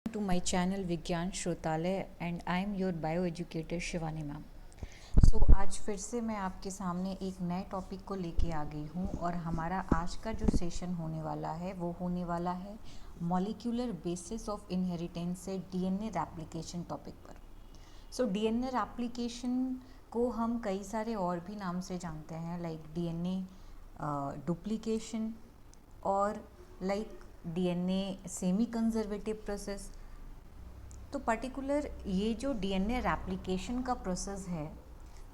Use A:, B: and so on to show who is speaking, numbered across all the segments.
A: to my channel विज्ञान श्रोतालय and I am your bioeducator Shivani ma'am. आज फिर से मैं आपके सामने एक नए टॉपिक को लेके आ गई हूँ और हमारा आज का जो सेशन होने वाला है वो होने वाला है मॉलिक्यूलर बेसिस ऑफ इनहेरिटेंस से डीएनए रेप्लिकेशन टॉपिक पर। डीएनए रेप्लिकेशन को हम कई सारे और भी नाम से जानते हैं, लाइक डीएनए डुप्लीकेशन और like DNA semi conservative process. तो पर्टिकुलर ये जो डीएनए रेप्लिकेशन का प्रोसेस है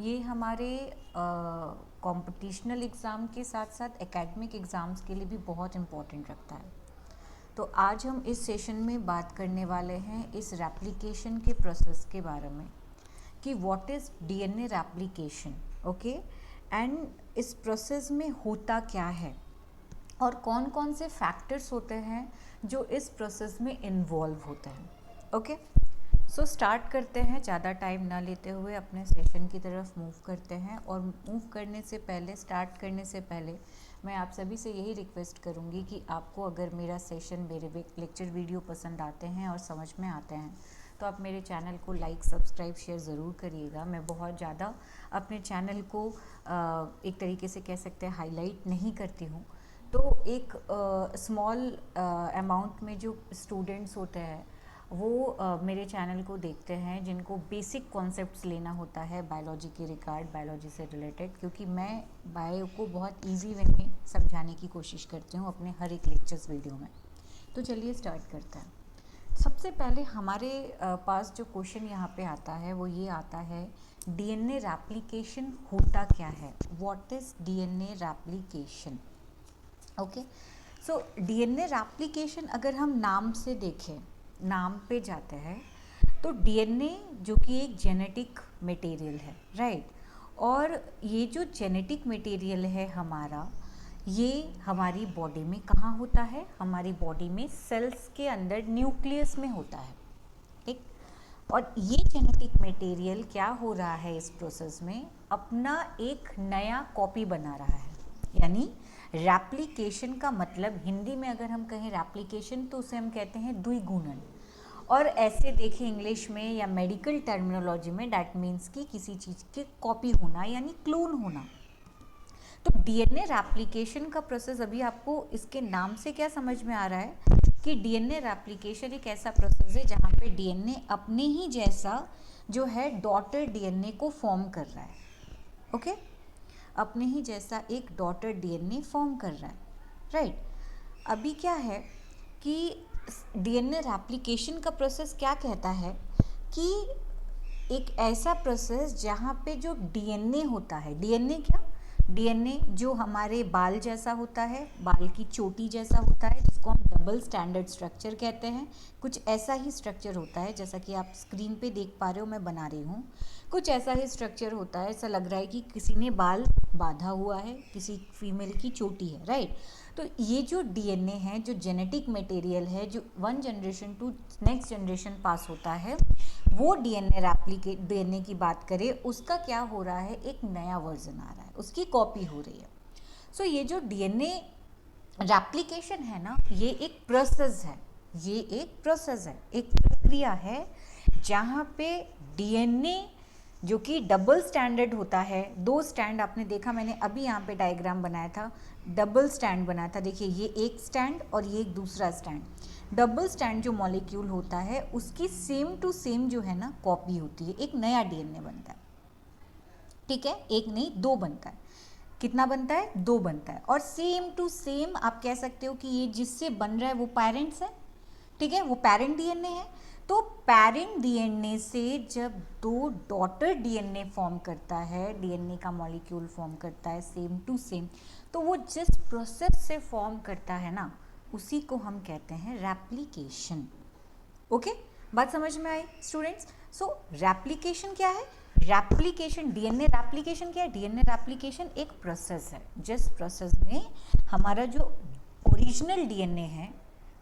A: ये हमारे कॉम्पिटिशनल एग्ज़ाम के साथ साथ एकेडमिक एग्ज़ाम्स के लिए भी बहुत इम्पोर्टेंट रखता है। तो आज हम इस सेशन में बात करने वाले हैं इस रेप्लिकेशन के प्रोसेस के बारे में कि what is DNA replication, okay, and इस प्रोसेस में होता क्या है और कौन कौन से फैक्टर्स होते हैं जो इस प्रोसेस में इन्वॉल्व होते हैं। ओके, सो स्टार्ट करते हैं, ज़्यादा टाइम ना लेते हुए अपने सेशन की तरफ मूव करते हैं। और मूव करने से पहले, स्टार्ट करने से पहले मैं आप सभी से यही रिक्वेस्ट करूँगी कि आपको अगर मेरा सेशन, मेरे लेक्चर वीडियो पसंद आते हैं और समझ में आते हैं तो आप मेरे चैनल को लाइक, सब्सक्राइब, शेयर ज़रूर करिएगा। मैं बहुत ज़्यादा अपने चैनल को एक तरीके से कह सकते हैं हाईलाइट नहीं करती हूँ। तो एक स्मॉल अमाउंट में जो स्टूडेंट्स होते हैं वो मेरे चैनल को देखते हैं जिनको बेसिक कॉन्सेप्ट्स लेना होता है बायोलॉजी के रिगार्ड, बायोलॉजी से रिलेटेड, क्योंकि मैं बायो को बहुत इजी वे में समझाने की कोशिश करती हूँ अपने हर एक लेक्चर्स वीडियो में। तो चलिए स्टार्ट करते हैं। सबसे पहले हमारे पास जो क्वेश्चन यहाँ पे आता है वो ये आता है, डीएनए रेप्लिकेशन होता क्या है, what is DNA replication. Okay, so DNA replication अगर हम नाम से देखें, नाम पे जाते हैं तो डीएनए जो कि एक जेनेटिक मटेरियल है, राइट, और ये जो जेनेटिक मटेरियल है हमारा, ये हमारी बॉडी में कहाँ होता है, हमारी बॉडी में सेल्स के अंदर न्यूक्लियस में होता है, ठीक। और ये जेनेटिक मटेरियल क्या हो रहा है इस प्रोसेस में, अपना एक नया कॉपी बना रहा है। यानी रेप्लिकेशन का मतलब हिंदी में अगर हम कहें रेप्लिकेशन तो उसे हम कहते हैं द्विगुणन, और ऐसे देखें इंग्लिश में या मेडिकल टर्मिनोलॉजी में डैट मीन्स कि किसी चीज़ की कॉपी होना यानी क्लोन होना। तो डीएनए रेप्लिकेशन का प्रोसेस, अभी आपको इसके नाम से क्या समझ में आ रहा है कि डीएनए रेप्लिकेशन एक ऐसा प्रोसेस है जहाँ पे डीएनए अपने ही जैसा जो है डॉटर डीएनए को फॉर्म कर रहा है। ओके, अपने ही जैसा एक डॉटर डीएनए फॉर्म कर रहा है, राइट। अभी क्या है कि डीएनए रेप्लिकेशन का प्रोसेस क्या कहता है कि एक ऐसा प्रोसेस जहाँ पे जो डीएनए होता है, डीएनए क्या, डीएनए जो हमारे बाल जैसा होता है, बाल की चोटी जैसा होता है, जिसको हम डबल स्टैंडर्ड स्ट्रक्चर कहते हैं। कुछ ऐसा ही स्ट्रक्चर होता है जैसा कि आप स्क्रीन पे देख पा रहे हो, मैं बना रही हूँ। कुछ ऐसा ही स्ट्रक्चर होता है, ऐसा लग रहा है कि किसी ने बाल बांधा हुआ है, किसी फीमेल की चोटी है, राइट। तो ये जो डीएनए है, जो जेनेटिक मटेरियल है, जो one generation to next generation pass होता है, वो डीएनए की बात करें, उसका क्या हो रहा है, एक नया वर्जन आ रहा है, उसकी कॉपी हो रही है। सो ये जो डीएनए रेप्लिकेशन है ना, ये एक प्रोसेस है, ये एक प्रोसेस है, एक प्रक्रिया है जहाँ पे डीएनए जो कि डबल स्टैंडर्ड होता है, दो स्टैंड आपने देखा, मैंने अभी यहाँ पे डायग्राम बनाया था, डबल स्टैंड बनाया था, देखिए ये एक स्टैंड और ये एक दूसरा स्टैंड। डबल स्टैंड जो मॉलिक्यूल होता है उसकी सेम टू सेम जो है ना कॉपी होती है, एक नया डीएनए बनता है, ठीक है, एक नहीं दो बनता है। कितना बनता है, दो बनता है। और सेम टू सेम आप कह सकते हो कि ये जिससे बन रहा है वो पेरेंट्स है, ठीक है, वो पेरेंट डीएनए है। तो पेरेंट डीएनए से जब दो डॉटर डीएनए फॉर्म करता है, डीएनए का मॉलिक्यूल फॉर्म करता है सेम टू सेम, तो वो जिस प्रोसेस से फॉर्म करता है ना, उसी को हम कहते हैं रेप्लिकेशन। ओके, बात समझ में आई स्टूडेंट्स। सो रेप्लिकेशन क्या है, रेप्लिकेशन, डीएनए रेप्लिकेशन क्या है, डीएनए रेप्लिकेशन एक प्रोसेस है जिस प्रोसेस में हमारा जो ओरिजिनल डीएनए है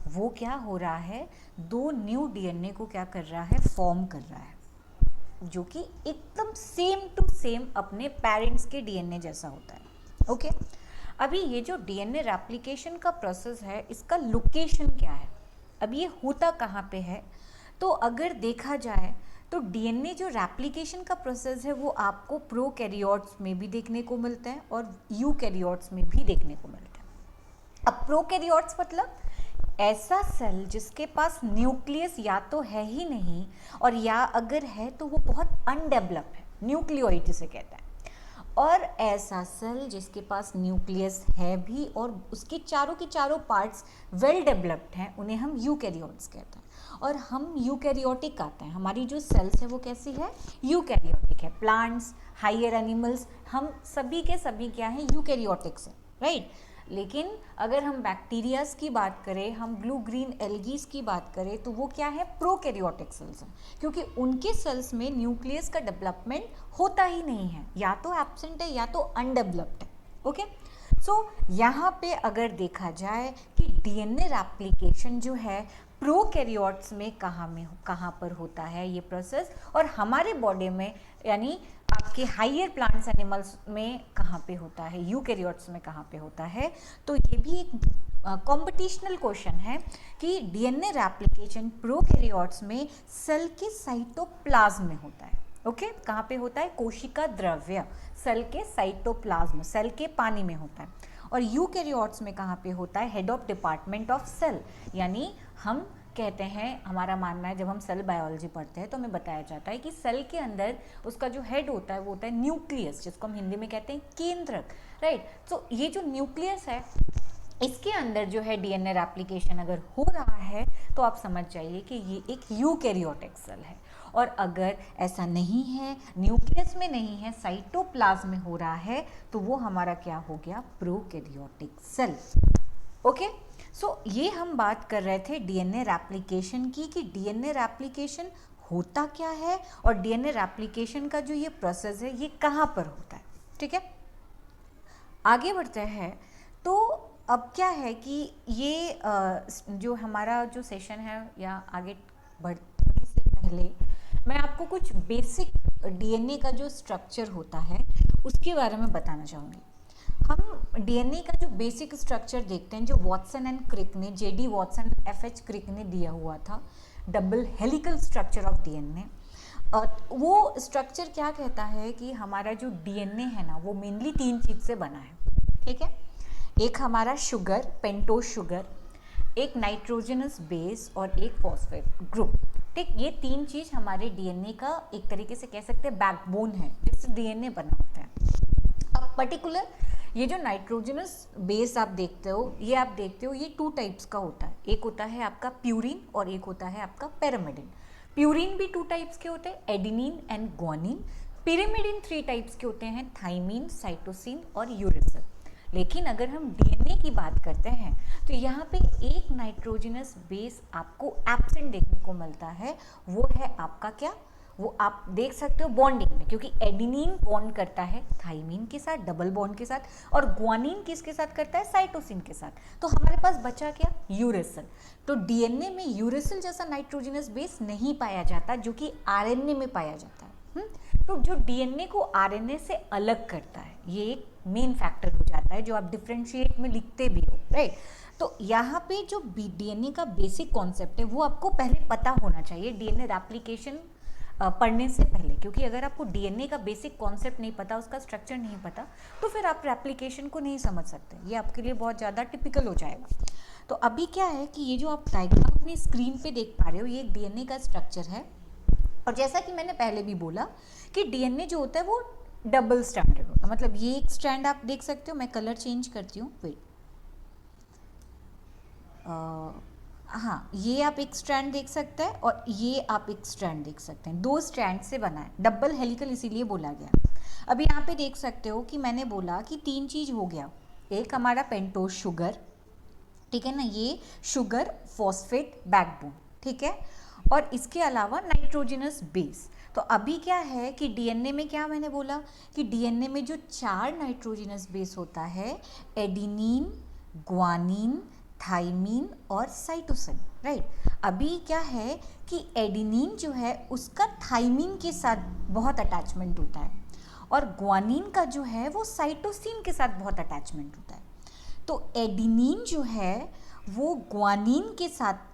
A: वो क्या हो रहा है, दो न्यू डीएनए को क्या कर रहा है, फॉर्म कर रहा है, जो कि एकदम सेम टू सेम अपने पेरेंट्स के डीएनए जैसा होता है। ओके, अभी ये जो डीएनए रेप्लिकेशन का प्रोसेस है, इसका लोकेशन क्या है, अब ये होता कहाँ पे है? तो अगर देखा जाए तो डीएनए जो रेप्लिकेशन का प्रोसेस है वो आपको प्रोकैरियोट्स में भी देखने को मिलता है और यूकैरियोट्स में भी देखने को मिलता है। अब प्रोकैरियोट्स मतलब ऐसा सेल जिसके पास न्यूक्लियस या तो है ही नहीं, और या अगर है तो वो बहुत अनडेवलप है, न्यूक्लियोइड जिसे कहते हैं। और ऐसा सेल जिसके पास न्यूक्लियस है भी और उसके चारों के चारों पार्ट्स वेल डेवलप्ड हैं, उन्हें हम यूकैरियोट्स कहते हैं। और हम यूकैरियोटिक आते हैं, हमारी जो सेल्स है वो कैसी है? यूकैरियोटिक है। प्लांट्स, हायर एनिमल्स, हम सभी के सभी क्या हैं? यूकैरियोटिक्स हैं, राइट। लेकिन अगर हम बैक्टीरियाज की बात करें, हम ब्लू ग्रीन एल्गीज की बात करें, तो वो क्या है? प्रोकैरियोटिक सेल्स हैं, क्योंकि उनके सेल्स में न्यूक्लियस का डेवलपमेंट होता ही नहीं है, या तो एब्सेंट है या तो अनडेवलप्ड है। ओके, सो यहाँ पे अगर देखा जाए कि डीएनए रेप्लिकेशन जो है प्रोकैरियोट्स में कहाँ पर होता है ये प्रोसेस, और हमारे बॉडी में यानी आपके हायर प्लांट्स एनिमल्स में कहाँ पे होता है, यूकैरियोट्स में कहाँ पे होता है। तो ये भी एक कॉम्पिटिशनल क्वेश्चन है कि डीएनए रेप्लिकेशन प्रोकैरियोट्स में सेल के साइटोप्लाज्म में होता है। ओके, कहाँ पे होता है? कोशिका द्रव्य, सेल के साइटोप्लाज्म, सेल के पानी में होता है। और यूकैरियोट्स में कहाँ पे होता है? Head of department of cell, यानी हम कहते हैं, हमारा मानना है जब हम सेल बायोलॉजी पढ़ते हैं तो हमें बताया जाता है कि सेल के अंदर उसका जो हेड होता है वो होता है न्यूक्लियस, जिसको हम हिंदी में कहते हैं केंद्रक, राइट। तो ये जो न्यूक्लियस है इसके अंदर जो है डीएनए रेप्लिकेशन अगर हो रहा है तो आप समझ जाइए कि ये एक यूकैरियोटिक सेल है। और अगर ऐसा नहीं है, न्यूक्लियस में नहीं है, साइटोप्लाज्म में हो रहा है, तो वो हमारा क्या हो गया? Prokaryotic cell. ओके, सो ये हम बात कर रहे थे डीएनए रेप्लिकेशन की, कि डीएनए रेप्लिकेशन होता क्या है और डीएनए रेप्लिकेशन का जो ये प्रोसेस है ये कहाँ पर होता है। ठीक है, आगे बढ़ते हैं। तो अब क्या है कि ये जो हमारा जो सेशन है, या आगे बढ़ने से पहले मैं आपको कुछ बेसिक डीएनए का जो स्ट्रक्चर होता है उसके बारे में बताना चाहूँगी। हम डीएनए का जो बेसिक स्ट्रक्चर देखते हैं, जो वॉटसन एंड क्रिक ने, जेडी वॉटसन, एफएच क्रिक ने दिया हुआ था, double helical structure of DNA. वो स्ट्रक्चर क्या कहता है कि हमारा जो डीएनए है ना वो मेनली 3 चीज़ से बना है। ठीक है, एक हमारा शुगर, पेंटोज शुगर, एक नाइट्रोजनस बेस और एक फॉस्फेट ग्रुप। ठीक, ये 3 चीज़ हमारे डीएनए का एक तरीके से कह सकते हैं बैकबोन है, जिससे डीएनए बना होता है। अब पर्टिकुलर ये जो नाइट्रोजनस बेस आप देखते हो, ये 2 टाइप्स का होता है। एक होता है आपका प्यूरिन और एक होता है आपका पैरामिडिन। प्यूरिन भी 2 टाइप्स के होते हैं, adenine and guanine. Pyrimidine 3 types के होते हैं, थाइमिन, साइटोसिन और यूरेसिल। लेकिन अगर हम डीएनए की बात करते हैं तो यहाँ पे एक नाइट्रोजनस बेस आपको एब्सेंट देखने को मिलता है, वो है आपका क्या? वो आप देख सकते हो बॉन्डिंग में, क्योंकि एडिनिन बॉन्ड करता है थाइमिन के साथ डबल बॉन्ड के साथ, और ग्वानिन किसके साथ करता है? साइटोसिन के साथ। तो हमारे पास बचा क्या? यूरेसिल। तो डीएनए में यूरेसिल जैसा नाइट्रोजनस बेस नहीं पाया जाता, जो कि आरएनए में पाया जाता है। तो जो डीएनए को आरएनए से अलग करता है, ये एक मेन फैक्टर हो जाता है जो आप डिफरेंशिएट में लिखते भी हो, राइट। तो यहाँ पे जो डीएनए का बेसिक कॉन्सेप्ट है वो आपको पहले पता होना चाहिए डीएनए रेप्लिकेशन पढ़ने से पहले, क्योंकि अगर आपको डीएनए का बेसिक कॉन्सेप्ट नहीं पता, उसका स्ट्रक्चर नहीं पता, तो फिर आप रेप्लिकेशन को नहीं समझ सकते। ये आपके लिए बहुत ज़्यादा टिपिकल हो जाएगा। तो अभी क्या है कि ये जो आप डायग्राम अपनी स्क्रीन पे देख पा रहे हो, ये एक डीएनए का स्ट्रक्चर है। और जैसा कि मैंने पहले भी बोला कि डीएनए जो होता है वो डबल स्ट्रैंडेड होता है। मतलब ये एक स्ट्रैंड आप देख सकते हो, मैं कलर चेंज करती हूँ, वेट, हाँ, ये आप एक स्ट्रैंड देख सकते हैं और ये आप एक स्ट्रैंड देख सकते हैं। 2 स्ट्रैंड से बना है, डबल हेलिकल इसीलिए बोला गया। अब यहाँ पे देख सकते हो कि मैंने बोला कि 3 चीज़ हो गया। एक हमारा पेंटोज शुगर, ठीक है ना, ये शुगर फॉस्फेट बैकबोन, ठीक है, और इसके अलावा नाइट्रोजनस बेस। तो अभी क्या है कि डीएनए में क्या मैंने बोला कि डीएनए में जो 4 नाइट्रोजनस बेस होता है, एडिनिन, ग्वानिन, थाइमिन और साइटोसिन, राइट। अभी क्या है कि एडिनिन जो है उसका थाइमिन के साथ बहुत अटैचमेंट होता है, और ग्वानिन का जो है वो साइटोसिन के साथ बहुत अटैचमेंट होता है। तो एडिनिन जो है वो ग्वानिन के साथ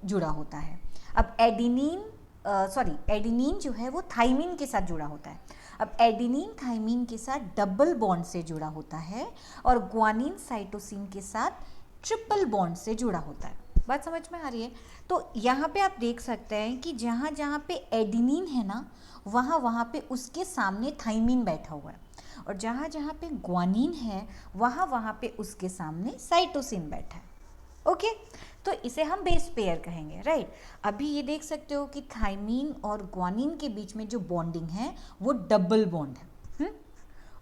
A: जुड़ा होता है। अब एडेनिन जो है वो थाइमिन के साथ जुड़ा होता है। अब एडेनिन थाइमिन के साथ डबल बॉन्ड से जुड़ा होता है और ग्वानिन साइटोसिन के साथ ट्रिपल बॉन्ड से जुड़ा होता है। बात समझ में आ रही है? तो यहाँ पे आप देख सकते हैं कि जहाँ जहाँ पे एडेनिन है ना, वहाँ पे उसके सामने थाइमिन बैठा हुआ है, और जहाँ जहाँ पे ग्वानिन है वहाँ पे उसके सामने साइटोसिन बैठा है। ओके, तो इसे हम बेस पेयर कहेंगे, राइट। अभी ये देख सकते हो कि थाइमिन और ग्वानिन के बीच में जो बॉन्डिंग है वो डबल बॉन्ड है,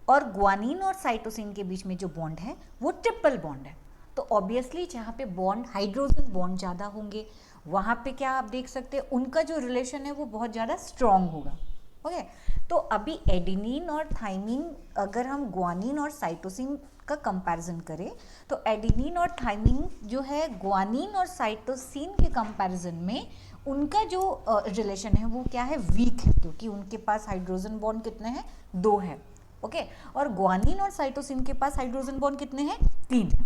A: और ग्वानिन और साइटोसिन के बीच में जो बॉन्ड है वो ट्रिपल बॉन्ड है। तो ऑब्वियसली जहाँ पे बॉन्ड हाइड्रोजन बॉन्ड ज़्यादा होंगे वहाँ पे क्या आप देख सकते हैं, उनका जो रिलेशन है वो बहुत ज़्यादा स्ट्रॉन्ग होगा। ओके, तो अभी एडेनिन और थाइमिन, अगर हम ग्वानिन और साइटोसिन का कंपैरिजन करें तो एडेनिन और थाइमिन जो है ग्वानिन और साइटोसिन के कंपैरिजन में उनका जो रिलेशन है वो क्या है, वीक है, क्योंकि उनके पास हाइड्रोजन बॉन्ड कितने हैं, 2 है। ओके, और ग्वानिन और साइटोसिन के पास हाइड्रोजन बॉन्ड कितने हैं, 3 है।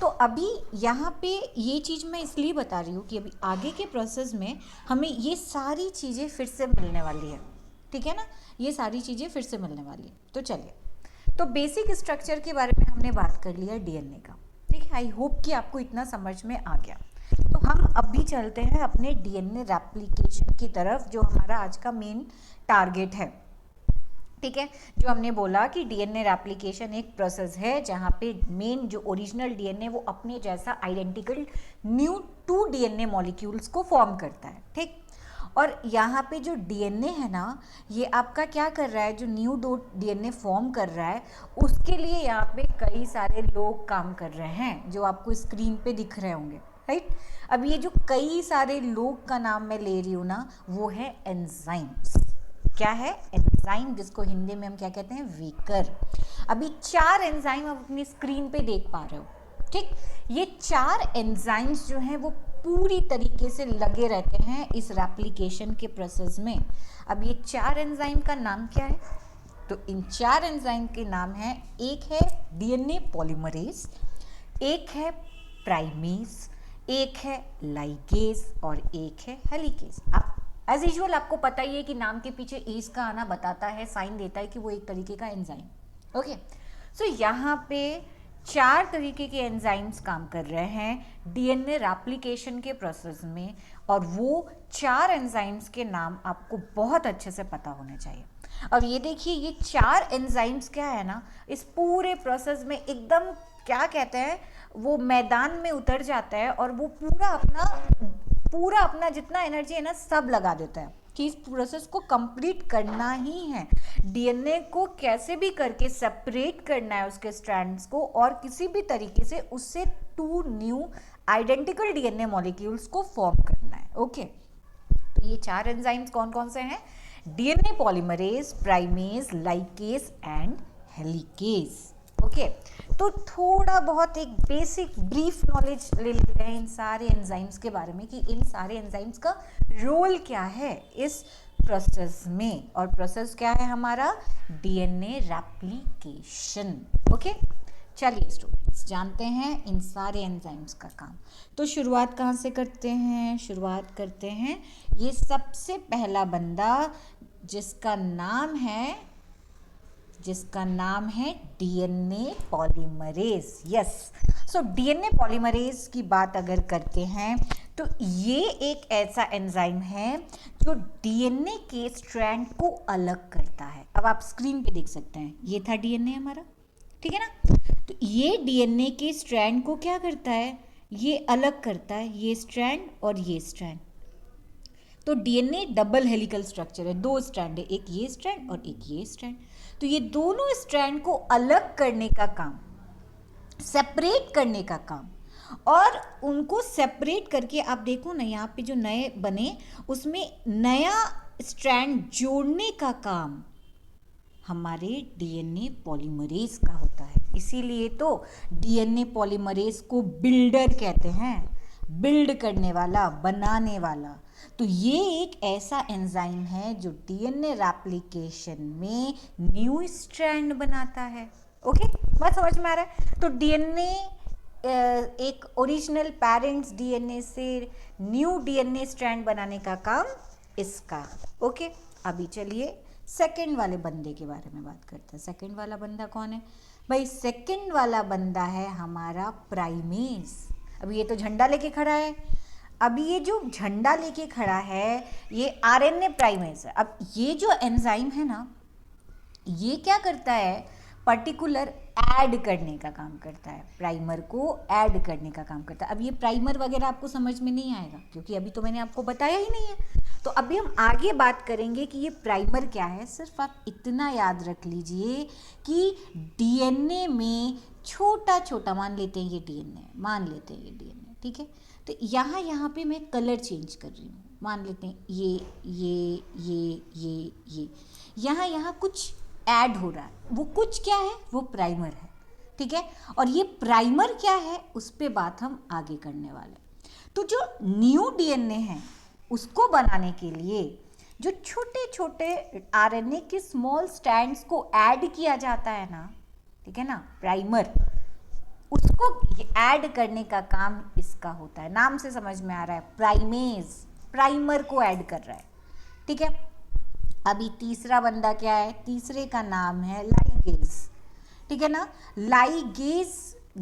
A: तो अभी यहाँ पे ये चीज़ मैं इसलिए बता रही हूँ कि अभी आगे के प्रोसेस में हमें ये सारी चीज़ें फिर से मिलने वाली है, ठीक है ना, ये सारी चीज़ें फिर से मिलने वाली है। तो चलिए, तो बेसिक स्ट्रक्चर के बारे में हमने बात कर लिया डीएनए का, ठीक है। आई होप कि आपको इतना समझ में आ गया। तो हम अब भी चलते हैं अपने डीएनए रेप्लिकेशन की तरफ, जो हमारा आज का मेन टारगेट है, ठीक है। जो हमने बोला कि डीएनए रेप्लिकेशन एक प्रोसेस है जहाँ पे मेन जो ओरिजिनल डीएनए वो अपने जैसा आइडेंटिकल न्यू 2 डीएनए मॉलिक्यूल्स को फॉर्म करता है, ठीक। और यहाँ पे जो डीएनए है ना, ये आपका क्या कर रहा है, जो न्यू 2 डीएनए फॉर्म कर रहा है उसके लिए यहाँ पे कई सारे लोग काम कर रहे हैं, जो आपको स्क्रीन पे दिख रहे होंगे, राइट। अब ये जो कई सारे लोग का नाम मैं ले रही हूँ ना, वो है एंजाइम्स। क्या है, एंजाइम, जिसको हिंदी में हम क्या कहते हैं, वेकर। अभी 4 एंजाइम आप अपनी स्क्रीन पे देख पा रहे हो, ठीक। ये 4 एंजाइम्स जो हैं वो पूरी तरीके से लगे रहते हैं इस रेप्लिकेशन के प्रोसेस में। अब ये 4 एंजाइम का नाम क्या है, तो इन 4 एंजाइम के नाम है, एक है डीएनए पॉलीमरेज, एक है प्राइमेज, एक है लाइगेज और एक है हेलिकेज। आप एज यूजुअल आपको पता ही है कि नाम के पीछे एज का आना बताता है, साइन देता है कि वो एक तरीके का एंजाइम। ओके, सो यहाँ पे 4 तरीके के एंजाइम्स काम कर रहे हैं डीएनए रेप्लिकेशन के प्रोसेस में, और वो 4 एंजाइम्स के नाम आपको बहुत अच्छे से पता होने चाहिए। अब ये देखिए, ये 4 एंजाइम्स क्या है ना, इस पूरे प्रोसेस में एकदम क्या कहते हैं, वो मैदान में उतर जाता है और वो पूरा अपना जितना एनर्जी है ना सब लगा देता है कि इस प्रोसेस को कंप्लीट करना ही है। डीएनए को कैसे भी करके सेपरेट करना है उसके स्ट्रैंड्स को, और किसी भी तरीके से उससे 2 न्यू आइडेंटिकल डीएनए मॉलिक्यूल्स को फॉर्म करना है। ओके, तो ये 4 एंजाइम्स कौन कौन से हैं, DNA polymerase, primase, ligase and helicase. Okay, तो थोड़ा बहुत एक बेसिक ब्रीफ नॉलेज ले लेते हैं इन सारे एंजाइम्स के बारे में कि इन सारे एंजाइम्स का रोल क्या है इस प्रोसेस में, और प्रोसेस क्या है हमारा, डीएनए रेप्लिकेशन। ओके, चलिए स्टूडेंट्स, जानते हैं इन सारे एंजाइम्स का काम। तो शुरुआत कहाँ से करते हैं, शुरुआत करते हैं ये सबसे पहला बंदा जिसका नाम है DNA polymerase. Yes, so DNA polymerase की बात अगर करते हैं तो ये एक ऐसा एंजाइम है जो डीएनए के स्ट्रैंड को अलग करता है। अब आप स्क्रीन पे देख सकते हैं, ये था डीएनए हमारा, ठीक है ना। तो ये डीएनए के स्ट्रैंड को क्या करता है, ये अलग करता है, ये स्ट्रैंड और ये स्ट्रैंड। तो डीएनए डबल हेलिकल स्ट्रक्चर है, 2 स्ट्रैंड है, एक ये स्ट्रैंड और एक ये स्ट्रैंड। तो ये दोनों स्ट्रैंड को अलग करने का काम, सेपरेट करने का काम, और उनको सेपरेट करके आप देखो ना, यहाँ पे जो नए बने उसमें नया स्ट्रैंड जोड़ने का काम हमारे डीएनए पॉलीमरेज का होता है। इसीलिए तो डीएनए पॉलीमरेज को बिल्डर कहते हैं, बिल्ड करने वाला, बनाने वाला। तो ये एक ऐसा एंजाइम है जो डीएनए रेप्लिकेशन में न्यू स्ट्रैंड बनाता है। ओके, बात समझ में आ रहा है। तो डीएनए एक ओरिजिनल पेरेंट्स डीएनए से न्यू डीएनए स्ट्रैंड बनाने का काम इसका। ओके, अभी चलिए सेकंड वाले बंदे के बारे में बात करते हैं। सेकंड वाला बंदा कौन है भाई? सेकंड वाला बंदा है हमारा प्राइमेस। अभी ये तो झंडा लेके खड़ा है, अभी ये जो झंडा लेके खड़ा है ये आरएनए प्राइमेस है। अब ये जो एंजाइम है ना, ये क्या करता है? पर्टिकुलर ऐड करने का काम करता है, प्राइमर को ऐड करने का काम करता है। अब ये प्राइमर वगैरह आपको समझ में नहीं आएगा क्योंकि अभी तो मैंने आपको बताया ही नहीं है। तो अभी हम आगे बात करेंगे कि ये प्राइमर क्या है। सिर्फ आप इतना याद रख लीजिए कि डीएनए में छोटा छोटा, मान लेते हैं ये डीएनए, मान लेते हैं ये डीएनए, ठीक है। तो यहाँ पे मैं कलर चेंज कर रही हूँ, मान लेते हैं ये यहाँ कुछ ऐड हो रहा है। वो कुछ क्या है? वो प्राइमर है, ठीक है। और ये प्राइमर क्या है उस पे बात हम आगे करने वाले। तो जो न्यू डीएनए है उसको बनाने के लिए जो छोटे छोटे आरएनए के स्मॉल स्ट्रैंड्स को ऐड किया जाता है ना, ठीक है ना, प्राइमर, उसको ऐड करने का काम इसका होता है। नाम से समझ में आ रहा है, प्राइमेज प्राइमर को ऐड कर रहा है, ठीक है। अभी तीसरा बंदा क्या है? तीसरे का नाम है लाइगेज, ठीक है ना। लाइगेज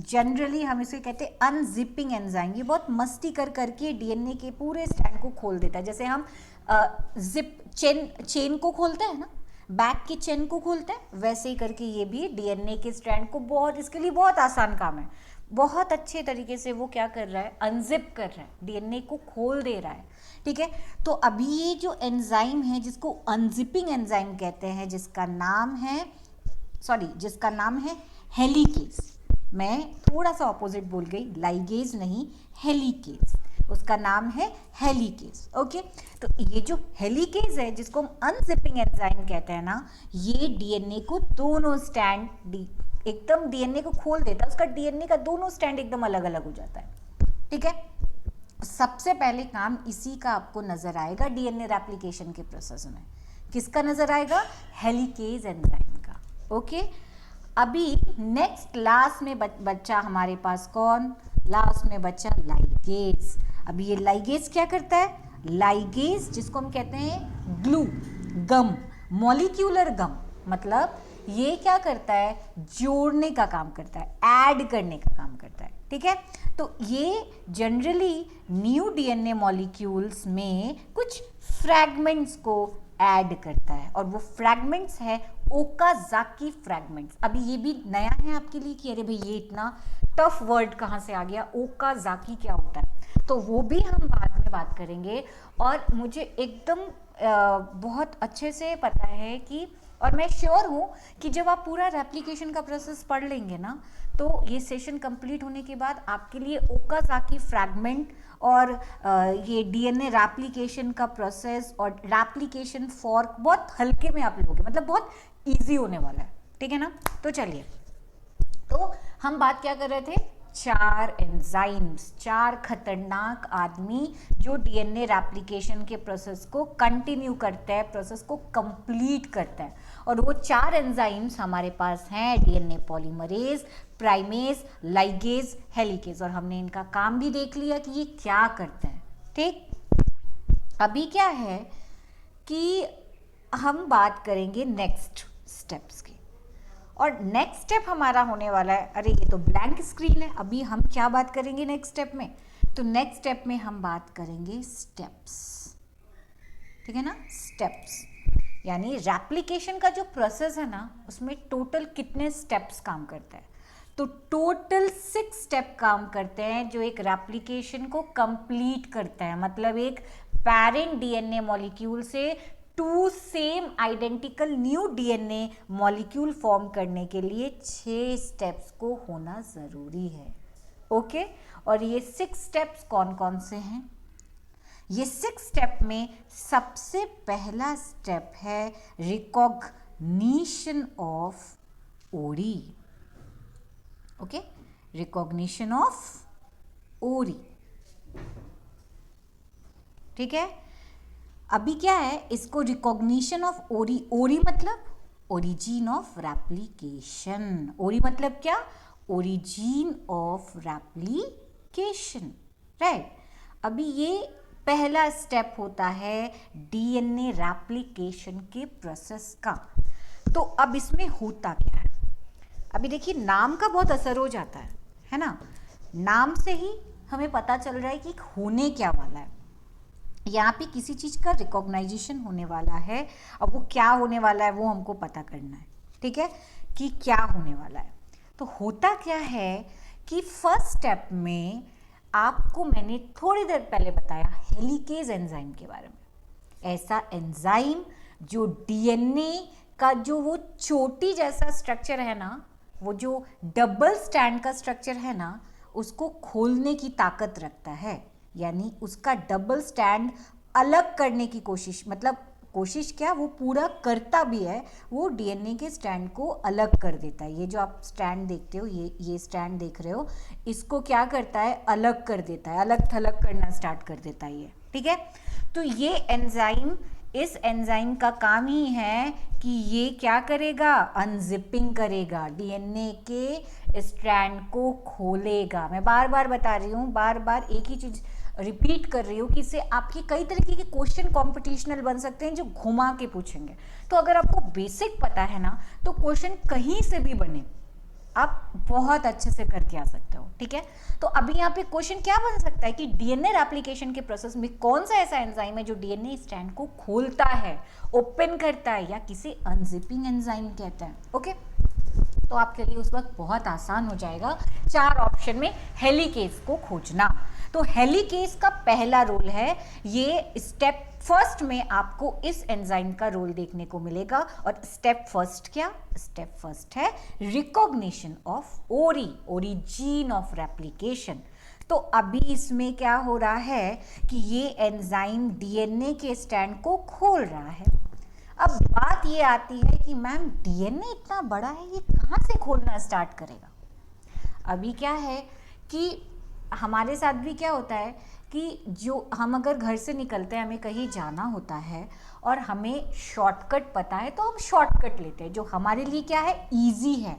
A: जनरली हम इसे कहते हैं अनजिपिंग एंजाइम। ये बहुत मस्ती कर करके डीएनए के पूरे स्ट्रैंड को खोल देता है। जैसे हम जिप चेन को खोलते हैं ना, बैग की चेन को खोलते हैं, वैसे ही करके ये भी डीएनए के स्ट्रैंड को बहुत, इसके लिए बहुत आसान काम है। बहुत अच्छे तरीके से वो क्या कर रहा है? अनजिप कर रहा है, डीएनए को खोल दे रहा है, ठीक है। तो अभी ये जो एंजाइम है जिसको अनजिपिंग एंजाइम कहते हैं, जिसका नाम है हेलिकेज। मैं थोड़ा सा ऑपोजिट बोल गई, लाइगेज नहीं, हेलिकेज, उसका नाम है हेलिकेज। ओके, तो ये जो हेलिकेज है जिसको हम अनजिपिंग एंजाइम कहते हैं ना, ये डीएनए को दोनों स्टैंड एकदम डीएनए को खोल देता है। उसका डीएनए का दोनों स्टैंड एकदम अलग अलग हो जाता है, ठीक है। सबसे पहले काम इसी का आपको नजर आएगा डीएनए रेप्लिकेशन के प्रोसेस में। किसका नजर आएगा? हेलिकेज एंजाइम का। ओके, अभी नेक्स्ट लास्ट में बच्चा हमारे पास कौन? लास्ट में बच्चा लाइगेज। अभी ये लाइगेज क्या करता है? लाइगेज जिसको हम कहते हैं ग्लू, गम, मॉलिक्यूलर गम, मतलब ये क्या करता है? जोड़ने का काम करता है, ऐड करने का काम करता है, ठीक है। तो ये जनरली न्यू डीएनए मॉलिक्यूल्स में कुछ फ्रैगमेंट्स को ऐड करता है, और वो फ्रैगमेंट्स है ओकाजाकी फ्रैगमेंट्स। अभी ये भी नया है आपके लिए कि अरे भाई ये इतना टफ वर्ड कहाँ से आ गया, ओकाजाकी क्या होता है, तो वो भी हम बाद में बात करेंगे। और मुझे एकदम बहुत अच्छे से पता है कि, और मैं श्योर हूँ कि जब आप पूरा रेप्लिकेशन का प्रोसेस पढ़ लेंगे ना, तो ये सेशन कंप्लीट होने के बाद आपके लिए ओकाजाकी फ्रैगमेंट और ये डीएनए रेप्लिकेशन का प्रोसेस और रेप्लिकेशन फॉर्क बहुत हल्के में आप लोगे, मतलब बहुत इजी होने वाला है, ठीक है ना। तो चलिए, तो हम बात क्या कर रहे थे? 4 एंजाइम्स, 4 खतरनाक आदमी जो डीएनए रेप्लिकेशन के प्रोसेस को कंटिन्यू करते हैं, प्रोसेस को कंप्लीट करते हैं। और वो 4 एंजाइम्स हमारे पास हैं, DNA polymerase, primase, ligase, helicase. और हमने इनका काम भी देख लिया कि ये क्या करते हैं, ठीक। अभी क्या है कि हम बात करेंगे नेक्स्ट स्टेप्स की, और नेक्स्ट स्टेप हमारा होने वाला है, अरे ये तो ब्लैंक स्क्रीन है। अभी हम क्या बात करेंगे नेक्स्ट स्टेप में? तो नेक्स्ट स्टेप में हम बात करेंगे स्टेप्स, ठीक है ना। स्टेप्स यानी रेप्लिकेशन का जो प्रोसेस है ना, उसमें टोटल कितने स्टेप्स काम करता है? तो टोटल 6 स्टेप काम करते हैं जो एक रेप्लिकेशन को कंप्लीट करते हैं। मतलब एक पेरेंट डीएनए मॉलिक्यूल से 2 same identical new DNA molecule form करने के लिए 6 स्टेप्स को होना ज़रूरी है। ओके, और ये 6 स्टेप्स कौन कौन से हैं? ये 6 स्टेप में सबसे पहला स्टेप है रिकॉग्निशन ऑफ ओरी। ओके, रिकॉग्निशन ऑफ ओरी, ठीक है। अभी क्या है, इसको रिकॉग्निशन ऑफ ओरी, ओरी मतलब ओरिजिन ऑफ रेप्लिकेशन। ओरी मतलब क्या? Origin of replication, right. अभी ये पहला स्टेप होता है डीएनए रेप्लिकेशन के प्रोसेस का। तो अब इसमें होता क्या है, अभी देखिए नाम का बहुत असर हो जाता है ना। नाम से ही हमें पता चल रहा है कि होने क्या वाला है। यहाँ पे किसी चीज़ का रिकॉग्नाइजेशन होने वाला है। अब वो क्या होने वाला है वो हमको पता करना है, ठीक है, कि क्या होने वाला है। तो होता क्या है कि फर्स्ट स्टेप में आपको मैंने थोड़ी देर पहले बताया हेलिकेज एंजाइम के बारे में। ऐसा एंजाइम जो डीएनए का जो वो चोटी जैसा स्ट्रक्चर है ना, वो जो डबल स्टैंड का स्ट्रक्चर है ना, उसको खोलने की ताकत रखता है। यानी उसका डबल स्टैंड अलग करने की कोशिश, मतलब कोशिश क्या, वो पूरा करता भी है, वो डीएनए के स्टैंड को अलग कर देता है। ये जो आप स्टैंड देखते हो, ये स्टैंड देख रहे हो, इसको क्या करता है, अलग कर देता है, अलग थलग करना स्टार्ट कर देता है ये, ठीक है। तो ये एंजाइम, इस एंजाइम का काम ही है कि ये क्या करेगा, अनजिपिंग करेगा, डीएनए के स्ट्रैंड को खोलेगा। मैं बार बार बता रही हूँ, बार बार एक ही चीज़ रिपीट कर रही हूँ कि इससे आपके कई तरीके के क्वेश्चन कॉम्पिटिशनल बन सकते हैं जो घुमा के पूछेंगे। तो अगर आपको बेसिक पता है ना, तो क्वेश्चन कहीं से भी बने आप बहुत अच्छे से करके आ सकते हो, ठीक है। तो अभी यहाँ पे क्वेश्चन क्या बन सकता है कि डीएनए रेप्लिकेशन के प्रोसेस में कौन सा ऐसा एंजाइम है जो डीएनए स्ट्रैंड को खोलता है, ओपन करता है, या किसी अनजिपिंग एंजाइम कहते हैं, ओके। तो आपके लिए उस वक्त बहुत आसान हो जाएगा 4 ऑप्शन में हेलिकेज को खोजना। तो हेलिकेज का पहला रोल है, ये स्टेप फर्स्ट में आपको इस एंजाइम का रोल देखने को मिलेगा। और स्टेप फर्स्ट क्या, स्टेप फर्स्ट है recognition of origin of replication. तो अभी इसमें क्या हो रहा है कि ये एंजाइम डीएनए के स्टैंड को खोल रहा है। अब बात ये आती है कि मैम डीएनए इतना बड़ा है, ये कहाँ से खोलना स्टार्ट करेगा। अभी क्या है कि हमारे साथ भी क्या होता है कि जो हम अगर घर से निकलते हैं, हमें कहीं जाना होता है और हमें शॉर्टकट पता है, तो हम शॉर्टकट लेते हैं जो हमारे लिए क्या है, ईजी है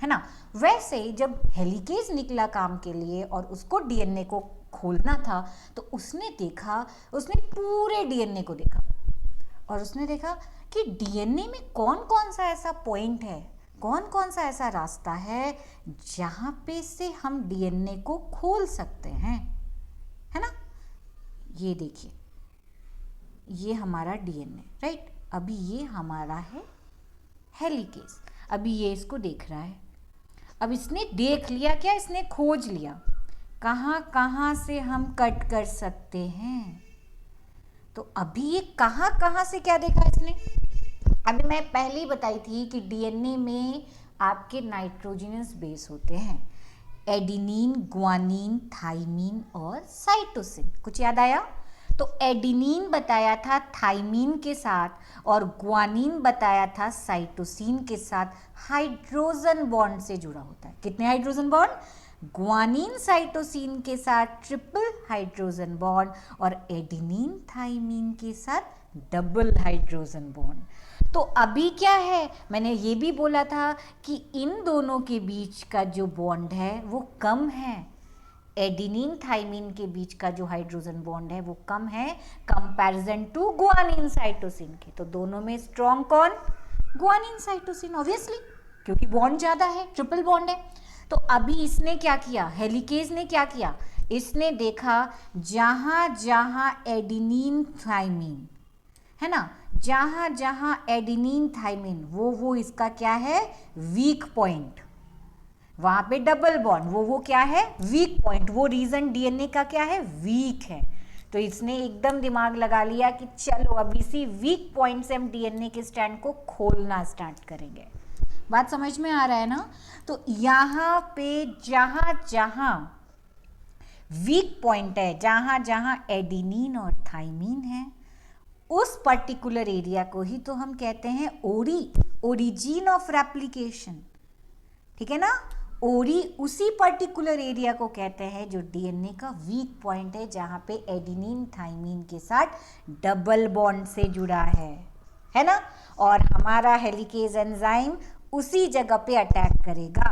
A: ना। वैसे जब हेलिकेज निकला काम के लिए और उसको डीएनए को खोलना था, तो उसने देखा, उसने पूरे डीएनए को देखा और उसने देखा कि डीएनए में कौन कौन सा ऐसा पॉइंट है, कौन कौन सा ऐसा रास्ता है जहाँ पे से हम डीएनए को खोल सकते हैं, है ना। ये देखिए, ये हमारा डीएनए, राइट। अभी ये हमारा है हेलिकेज। अभी ये इसको देख रहा है। अब इसने देख लिया क्या, इसने खोज लिया कहाँ कहाँ से हम कट कर सकते हैं। तो अभी ये कहाँ कहाँ से क्या देखा इसने, अभी मैं पहले ही बताई थी कि डीएनए में आपके नाइट्रोजनस बेस होते हैं, एडिनिन, ग्वानिन, थाइमिन और साइटोसिन। कुछ याद आया? तो एडिनिन बताया था थाइमिन के साथ और ग्वानिन बताया था साइटोसिन के साथ हाइड्रोजन बॉन्ड से जुड़ा होता है। कितने हाइड्रोजन बॉन्ड? ग्वानिन साइटोसिन के साथ ट्रिपल हाइड्रोजन बॉन्ड और एडिनिन थाइमिन के साथ डबल हाइड्रोजन बॉन्ड। तो अभी क्या है, मैंने ये भी बोला था कि इन दोनों के बीच का जो बॉन्ड है वो कम है। एडिनिन थाइमिन के बीच का जो हाइड्रोजन बॉन्ड है वो कम है कंपैरिजन टू ग्वानिन साइटोसिन के। तो दोनों में स्ट्रॉन्ग कौन? ग्वानिन साइटोसिन, ऑब्वियसली, क्योंकि बॉन्ड ज्यादा है, ट्रिपल बॉन्ड है। तो अभी इसने क्या किया, हेलिकेज ने क्या किया, इसने देखा जहां जहां एडिनिन थाइमिन है ना, जहां जहां एडिनिन थाइमिन वो इसका क्या है, वीक पॉइंट। वहां पे डबल बॉन्ड, वो क्या है, वीक पॉइंट। वो रीजन डीएनए का क्या है, वीक है। तो इसने एकदम दिमाग लगा लिया कि चलो अब इसी वीक पॉइंट से हम डीएनए के स्टैंड को खोलना स्टार्ट करेंगे। बात समझ में आ रहा है ना? तो यहाँ पे जहां जहां वीक पॉइंट है, जहां जहां एडिनिन और थाइमिन है, उस पर्टिकुलर एरिया को ही तो हम कहते हैं ओरिजिन ऑफ रेप्लिकेशन, ठीक है ना। उसी पर्टिकुलर एरिया को कहते हैं जो डीएनए का वीक पॉइंट है, जहां पे एडिनिन थाइमिन के साथ डबल बॉन्ड से जुड़ा है ना। और हमारा हेलिकेज एंजाइम उसी जगह पे अटैक करेगा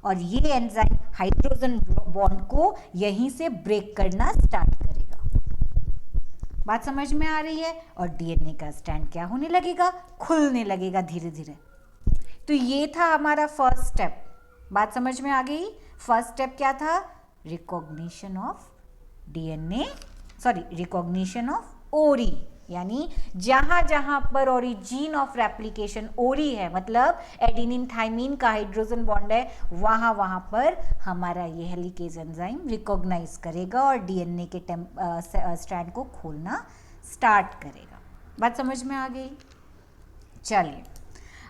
A: और ये एंजाइम हाइड्रोजन बॉन्ड को यहीं से ब्रेक करना स्टार्ट करेगा। बात समझ में आ रही है? और डीएनए का स्टैंड क्या होने लगेगा? खुलने लगेगा धीरे धीरे। तो ये था हमारा फर्स्ट स्टेप। बात समझ में आ गई? फर्स्ट स्टेप क्या था? Recognition of DNA, recognition of ओरी, यानी जहां जहां पर ओरिजिन ऑफ रेप्लिकेशन ओरी है, मतलब एडेनिन थाइमिन का हाइड्रोजन बॉन्ड है, वहां वहां पर हमारा ये हेलिकेज एंजाइम रिकॉग्नाइज करेगा और डीएनए के स्ट्रैंड को खोलना स्टार्ट करेगा। बात समझ में आ गई? चलिए,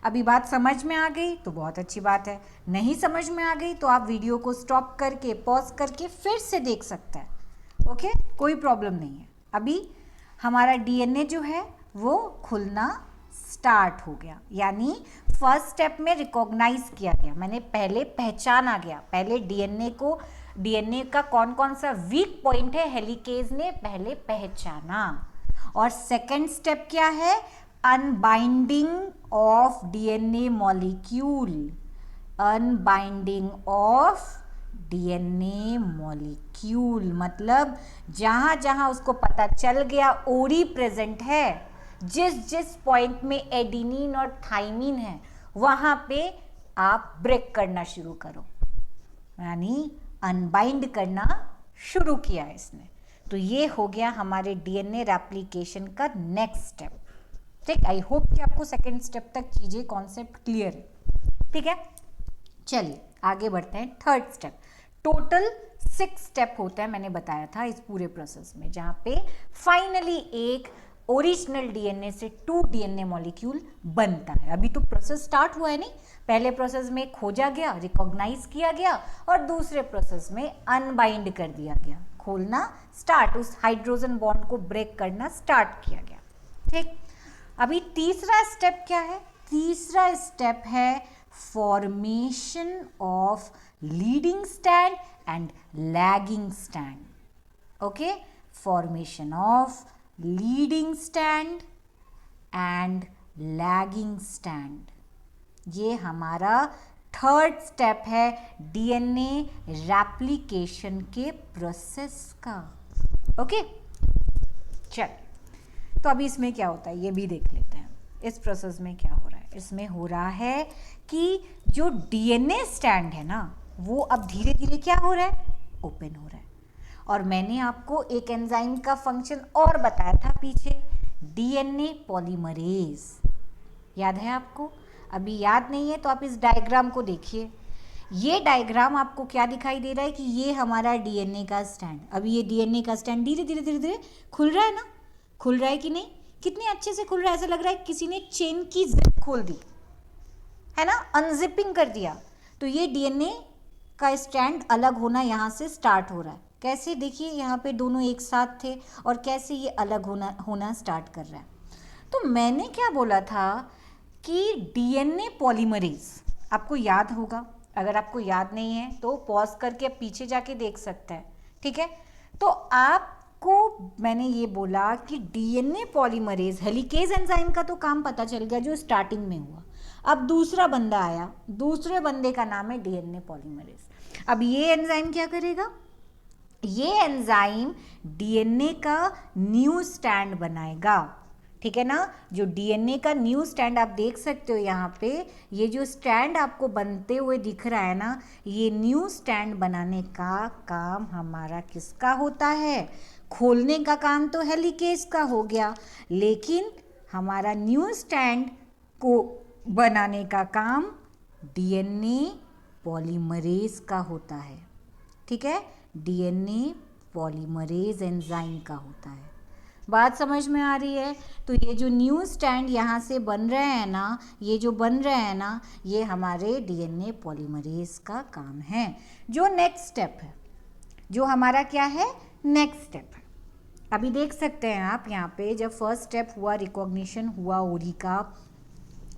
A: अभी बात समझ में आ गई तो बहुत अच्छी बात है। नहीं समझ में आ गई तो आप वीडियो को स्टॉप करके, पॉज करके फिर से देख सकते हैं। ओके, कोई प्रॉब्लम नहीं है। अभी हमारा डीएनए जो है वो खुलना स्टार्ट हो गया, यानी फर्स्ट स्टेप में रिकॉग्नाइज किया गया, मैंने पहले पहचाना गया। पहले डीएनए का कौन कौन सा वीक पॉइंट है हेलिकेज ने पहले पहचाना। और सेकंड स्टेप क्या है? Unbinding of DNA molecule, unbinding of DNA molecule, मतलब जहां जहां उसको पता चल गया ओरी प्रेजेंट है, जिस जिस पॉइंट में एडेनिन और थाइमिन है, वहां पे आप ब्रेक करना शुरू करो, यानी अनबाइंड करना शुरू किया इसने। तो ये हो गया हमारे डीएनए रेप्लिकेशन का नेक्स्ट स्टेप। ठीक, आई होप कि आपको सेकेंड स्टेप तक चीजें कॉन्सेप्ट क्लियर है। ठीक है, चलिए आगे बढ़ते हैं। थर्ड स्टेप, टोटल 6 स्टेप होता है, मैंने बताया था इस पूरे प्रोसेस में, जहां पे फाइनली एक ओरिजिनल डीएनए से 2 डीएनए मॉलिक्यूल बनता है। अभी तो प्रोसेस स्टार्ट हुआ है, नहीं? पहले प्रोसेस में खोजा गया, रिकॉग्नाइज किया गया, और दूसरे प्रोसेस में अनबाइंड कर दिया गया, खोलना स्टार्ट, उस हाइड्रोजन बॉन्ड को ब्रेक करना स्टार्ट किया गया। ठीक, अभी तीसरा स्टेप क्या है? तीसरा स्टेप है formation of leading stand and lagging stand. Okay, formation of leading stand and lagging stand, ये हमारा थर्ड स्टेप है डीएनए रेप्लिकेशन के प्रोसेस का। ओके, चल, तो अभी इसमें क्या होता है ये भी देख लेते हैं। इस प्रोसेस में क्या हो रहा है? इसमें हो रहा है कि जो डीएनए स्टैंड है ना, वो अब धीरे धीरे क्या हो रहा है? ओपन हो रहा है। और मैंने आपको एक एंजाइम का फंक्शन और बताया था पीछे, डीएनए पॉलीमरेज, याद है आपको? अभी याद नहीं है तो आप इस डायग्राम को देखिए। ये डायग्राम आपको क्या दिखाई दे रहा है कि ये हमारा डीएनए का स्टैंड, अभी ये डीएनए का स्टैंड धीरे धीरे धीरे धीरे खुल रहा है ना? खुल रहा है कि नहीं? कितने अच्छे से खुल रहा है, ऐसा लग रहा है किसी ने चेन की जिप खोल दी है ना, अनजिपिंग कर दिया। तो ये डीएनए का स्टैंड अलग होना यहाँ से स्टार्ट हो रहा है। कैसे? देखिए, यहाँ पे दोनों एक साथ थे और कैसे ये अलग होना स्टार्ट कर रहा है। तो मैंने क्या बोला था कि डीएनए पॉलीमरेज, आपको याद होगा, अगर आपको याद नहीं है तो पॉज करके आप पीछे जाके देख सकते हैं। ठीक है, तो आपको मैंने ये बोला कि डीएनए पॉलीमरेज, हेलिकेज एंजाइम का तो काम पता चल गया जो स्टार्टिंग में हुआ। अब दूसरा बंदा आया, दूसरे बंदे का नाम है डीएनए पॉलीमरेज। अब ये एंजाइम क्या करेगा? ये एंजाइम डीएनए का न्यू स्टैंड बनाएगा। ठीक है ना? जो डीएनए का न्यू स्टैंड आप देख सकते हो यहाँ पे, ये जो स्टैंड आपको बनते हुए दिख रहा है ना, ये न्यू स्टैंड बनाने का काम हमारा किसका होता है? खोलने का काम तो हेलिकेज का हो गया, लेकिन हमारा न्यू स्टैंड को बनाने का काम डीएनए पॉलीमरेज का होता है। ठीक है, डीएनए पॉलीमरेज एंजाइम का होता है। बात समझ में आ रही है? तो ये जो न्यू स्टैंड यहाँ से बन रहे हैं ना, ये जो बन रहे हैं ना, ये हमारे डीएनए पॉलीमरेज का काम है। जो नेक्स्ट स्टेप है, जो हमारा क्या है? नेक्स्ट स्टेप है। अभी देख सकते हैं आप यहाँ पे, जब फर्स्ट स्टेप हुआ, रिकॉग्निशन हुआ ओरी का,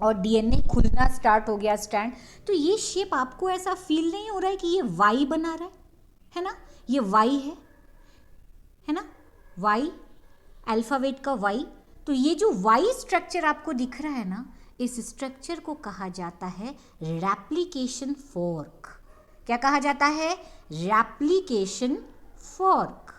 A: और डीएनए खुलना स्टार्ट हो गया स्टैंड, तो ये शेप आपको ऐसा फील नहीं हो रहा है कि ये वाई बना रहा है ना? ये वाई है ना? वाई, अल्फ़ाबेट का वाई। तो ये जो वाई स्ट्रक्चर आपको दिख रहा है ना, इस स्ट्रक्चर को कहा जाता है रेप्लिकेशन फोर्क। क्या कहा जाता है? रेप्लिकेशन फॉर्क,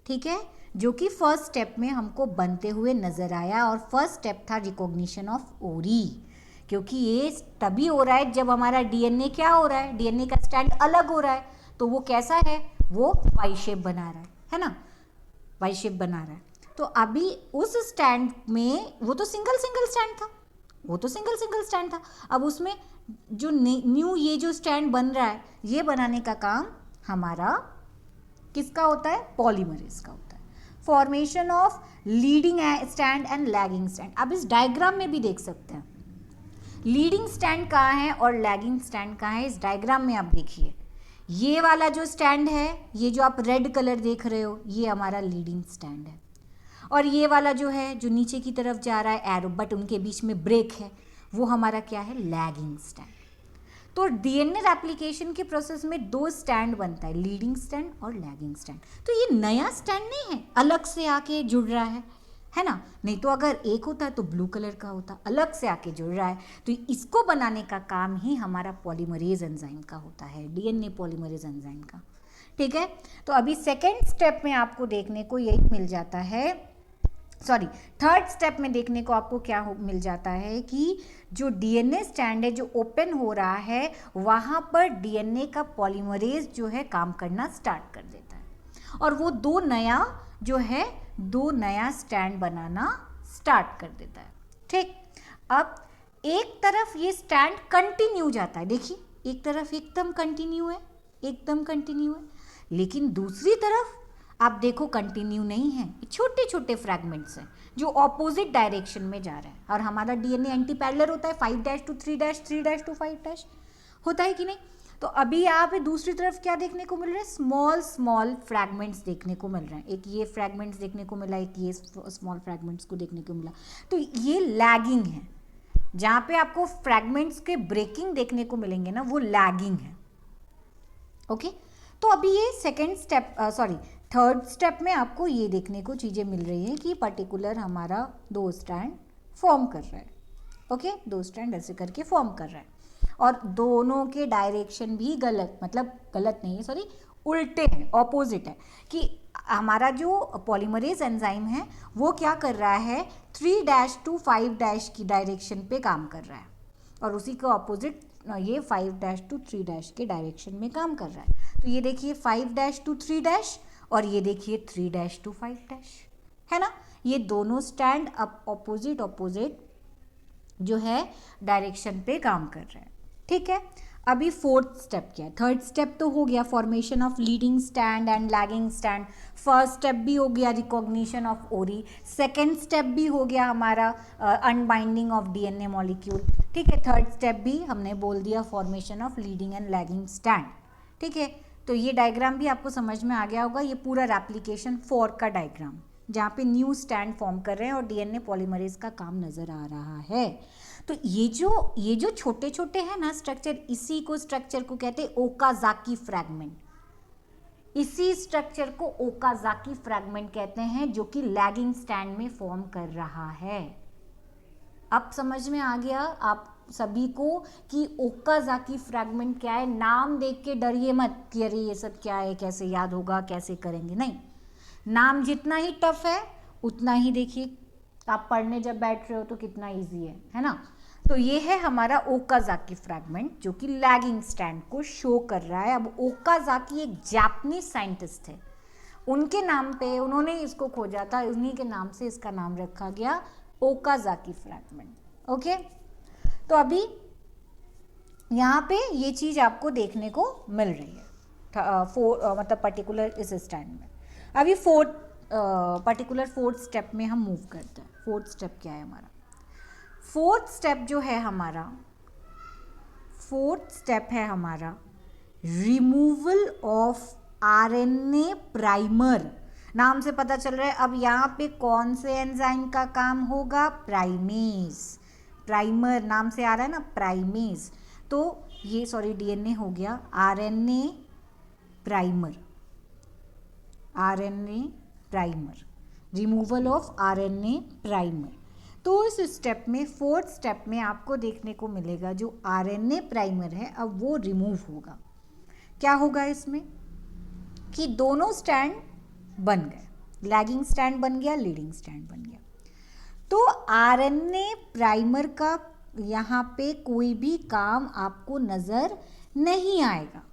A: ठीक है, जो कि फर्स्ट स्टेप में हमको बनते हुए नजर आया और फर्स्ट स्टेप था रिकॉग्निशन ऑफ ओरी, क्योंकि ये तभी हो रहा है जब हमारा डीएनए क्या हो रहा है, डीएनए का स्टैंड अलग हो रहा है, तो वो कैसा है, वो वाई शेप बना रहा है ना, वाई शेप बना रहा है। तो अभी उस स्टैंड में वो तो सिंगल स्टैंड था, वो तो सिंगल स्टैंड था, अब उसमें जो न्यू ये जो स्टैंड बन रहा है, ये बनाने का काम हमारा किसका होता है? पॉलीमरेज का होता है। Formation of leading stand and lagging stand, अब इस डायग्राम में भी देख सकते हैं लीडिंग स्टैंड कहाँ है और लैगिंग स्टैंड कहाँ है। इस डायग्राम में आप देखिए, ये वाला जो स्टैंड है, ये जो आप रेड कलर देख रहे हो, ये हमारा लीडिंग स्टैंड है, और ये वाला जो है जो नीचे की तरफ जा रहा है एरो, बट उनके बीच में ब्रेक है, वो हमारा क्या है? Lagging stand. तो डीएनए रेप्लिकेशन के प्रोसेस में दो स्टैंड बनता है, लीडिंग स्टैंड और लैगिंग स्टैंड। तो ये नया स्टैंड नहीं है, अलग से आके जुड़ रहा है ना, नहीं तो अगर एक होता तो ब्लू कलर का होता, अलग से आके जुड़ रहा है। तो इसको बनाने का काम ही हमारा पॉलीमरेज एंजाइम का होता है, डीएनए पॉलीमरेज एंजाइम का, ठीक है। तो अभी सेकेंड स्टेप में आपको देखने को यही मिल जाता है, सॉरी थर्ड स्टेप में देखने को आपको क्या मिल जाता है कि जो डीएनए स्टैंड है जो ओपन हो रहा है, वहाँ पर डीएनए का पॉलीमरेज जो है काम करना स्टार्ट कर देता है, और वो दो नया स्टैंड बनाना स्टार्ट कर देता है, ठीक। अब एक तरफ ये स्टैंड कंटिन्यू जाता है, देखिए एक तरफ एकदम कंटिन्यू है, लेकिन दूसरी तरफ आप देखो कंटिन्यू नहीं है, छोटे छोटे फ्रैगमेंट्स हैं जो ऑपोजिट डायरेक्शन में जा रहा है, और हमारा डीएनए एंटी पैरेलल होता है, 5' to 3' 3' to 5' होता है कि नहीं। तो अभी यहाँ पे दूसरी तरफ क्या देखने को मिल रहा है? स्मॉल फ्रैगमेंट्स देखने को मिल रहे हैं, एक ये फ्रैगमेंट्स देखने को मिला, एक ये स्मॉल फ्रैगमेंट्स को देखने को मिला। तो ये लैगिंग है, जहाँ पे आपको फ्रैगमेंट्स के ब्रेकिंग देखने को मिलेंगे ना, वो लैगिंग है, ओके। तो अभी ये थर्ड स्टेप में आपको ये देखने को चीज़ें मिल रही है कि पर्टिकुलर हमारा दो स्टैंड फॉर्म कर रहा है, ओके, दो स्टैंड ऐसे करके फॉर्म कर रहा है, और दोनों के डायरेक्शन भी उल्टे हैं, ऑपोजिट है, कि हमारा जो पॉलीमरेज एंजाइम है वो क्या कर रहा है? 3' to 5' की डायरेक्शन पे काम कर रहा है, और उसी के ऑपोजिट ये 5' to 3' के डायरेक्शन में काम कर रहा है। तो ये देखिए 5' to 3' और ये देखिए 3' to 5' है ना, ये दोनों स्टैंड अब ऑपोजिट जो है डायरेक्शन पे काम कर रहे हैं, ठीक है। अभी फोर्थ स्टेप क्या है? थर्ड स्टेप तो हो गया formation of leading stand and lagging stand, first step भी हो गया रिकॉग्निशन ऑफ ओरी, सेकेंड स्टेप भी हो गया हमारा अनबाइंडिंग ऑफ डीएनए मॉलिक्यूल, ठीक है। थर्ड स्टेप भी हमने बोल दिया formation of leading and lagging stand, ठीक है। तो ये डायग्राम भी आपको समझ में आ गया होगा, ये पूरा रेप्लिकेशन फॉर्क का डायग्राम, जहाँ पे न्यू स्टैंड फॉर्म कर रहे हैं और डीएनए पॉलीमरेज का काम नजर आ रहा है। तो ये जो छोटे छोटे हैं ना स्ट्रक्चर, इसी को स्ट्रक्चर को कहते हैं ओकाजाकी फ्रैगमेंट, इसी स्ट्रक्चर को ओकाजाकी फ्रैगमेंट कहते हैं, जो कि लैगिंग स्टैंड में फॉर्म कर रहा है। अब समझ में आ गया आप सभी को कि ओकाजाकी फ्रैगमेंट क्या है। नाम देख के डरिए मत कि अरे ये सब क्या है, कैसे याद होगा, कैसे करेंगे, नहीं, नाम जितना ही टफ है उतना ही देखिए आप पढ़ने जब बैठ रहे हो तो कितना इजी है ना। तो ये है हमारा ओकाजाकी फ्रैगमेंट, जो कि लैगिंग स्टैंड को शो कर रहा है। अब ओकाजाकी एक जापानीज साइंटिस्ट थे, उनके नाम पे उन्होंने इसको खोजा था, उन्हीं के नाम से इसका नाम रखा गया ओकाजाकी फ्रैगमेंट, ओके। तो अभी यहाँ पे ये चीज़ आपको देखने को मिल रही है मतलब पर्टिकुलर इस स्टैंड में। अभी पर्टिकुलर फोर्थ स्टेप में हम मूव करते हैं। फोर्थ स्टेप क्या है हमारा? फोर्थ स्टेप है हमारा रिमूवल ऑफ आरएनए प्राइमर। नाम से पता चल रहा है अब यहाँ पे कौन से एंजाइम का काम होगा? प्राइमेज। प्राइमर नाम से आ रहा है ना, प्राइमेज। तो ये डीएनए हो गया, RNA primer, removal of RNA primer. तो इस स्टेप में, फोर्थ स्टेप में आपको देखने को मिलेगा जो आरएनए प्राइमर है अब वो रिमूव होगा। क्या होगा इसमें कि दोनों स्टैंड बन गए, लैगिंग स्टैंड बन गया, लीडिंग स्टैंड बन गया। तो आरएनए प्राइमर का यहाँ पे कोई भी काम आपको नज़र नहीं आएगा।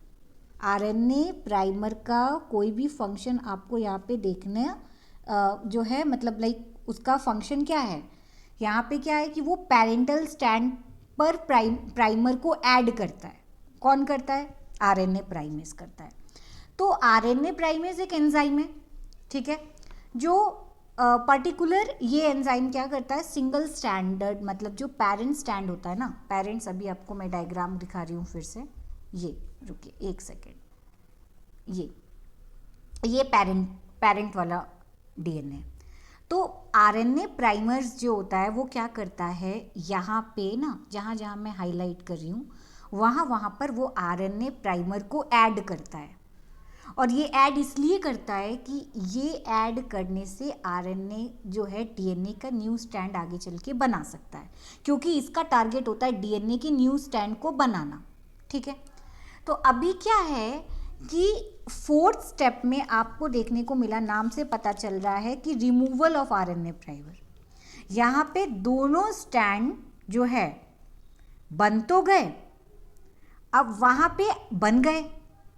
A: आरएनए प्राइमर का कोई भी फंक्शन आपको यहाँ पे देखने जो है, मतलब लाइक उसका फंक्शन क्या है, यहाँ पे क्या है कि वो पेरेंटल स्टैंड पर प्राइमर को ऐड करता है। कौन करता है? आरएनए प्राइमेज करता है। तो आरएनए प्राइमेज एक एंजाइम है, ठीक है, जो पर्टिकुलर ये एंजाइम क्या करता है, सिंगल स्टैंडर्ड, मतलब जो पेरेंट स्टैंड होता है ना, पेरेंट्स, अभी आपको मैं डायग्राम दिखा रही हूँ फिर से, ये रुकिए एक सेकेंड, ये पेरेंट वाला डीएनए। तो आरएनए प्राइमर्स जो होता है वो क्या करता है, यहाँ पे ना जहाँ जहाँ मैं हाईलाइट कर रही हूँ वहाँ पर वो आरएनए प्राइमर को ऐड करता है। और ये ऐड इसलिए करता है कि ये ऐड करने से आरएनए जो है डीएनए का न्यू स्टैंड आगे चल के बना सकता है, क्योंकि इसका टारगेट होता है डीएनए के न्यू स्टैंड को बनाना, ठीक है। तो अभी क्या है कि फोर्थ स्टेप में आपको देखने को मिला, नाम से पता चल रहा है कि रिमूवल ऑफ आरएनए प्राइमर। यहाँ पे दोनों स्टैंड जो है बन तो गए, अब वहाँ पे बन गए,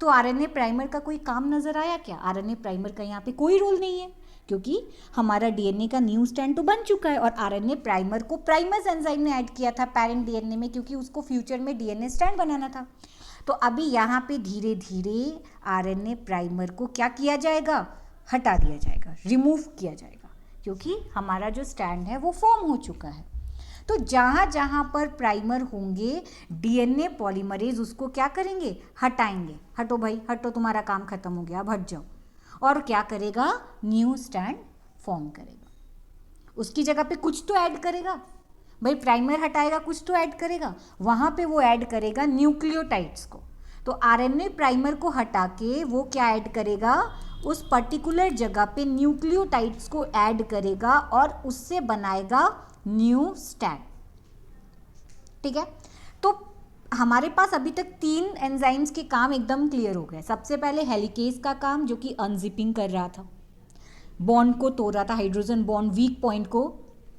A: तो आरएनए प्राइमर का कोई काम नजर आया क्या? आरएनए प्राइमर का यहाँ पे कोई रोल नहीं है, क्योंकि हमारा डीएनए का न्यू स्टैंड तो बन चुका है और आरएनए प्राइमर को प्राइमर्स एंजाइम ने ऐड किया था पेरेंट डीएनए में, क्योंकि उसको फ्यूचर में डीएनए स्टैंड बनाना था। तो अभी यहाँ पे धीरे धीरे आरएनए प्राइमर को क्या किया जाएगा, हटा दिया जाएगा, रिमूव किया जाएगा, क्योंकि हमारा जो स्टैंड है वो फॉर्म हो चुका है। तो जहाँ जहाँ पर प्राइमर होंगे डीएनए पॉलीमरेज उसको क्या करेंगे, हटाएंगे, हटो भाई हटो, तुम्हारा काम खत्म हो गया, अब हट जाओ, और क्या करेगा, न्यू स्टैंड फॉर्म करेगा। उसकी जगह पे कुछ तो ऐड करेगा भाई, प्राइमर हटाएगा कुछ तो ऐड करेगा, वहाँ पे वो ऐड करेगा न्यूक्लियोटाइड्स को। तो आरएनए प्राइमर को हटा के वो क्या ऐड करेगा, उस पर्टिकुलर जगह पे न्यूक्लियोटाइड्स को ऐड करेगा और उससे बनाएगा न्यू स्टैंड, ठीक है। तो हमारे पास अभी तक 3 एंजाइम्स के काम एकदम क्लियर हो गए। सबसे पहले हेलिकेज का काम, जो कि अनजिपिंग कर रहा था, बॉन्ड को तोड़ रहा था, हाइड्रोजन बॉन्ड वीक पॉइंट को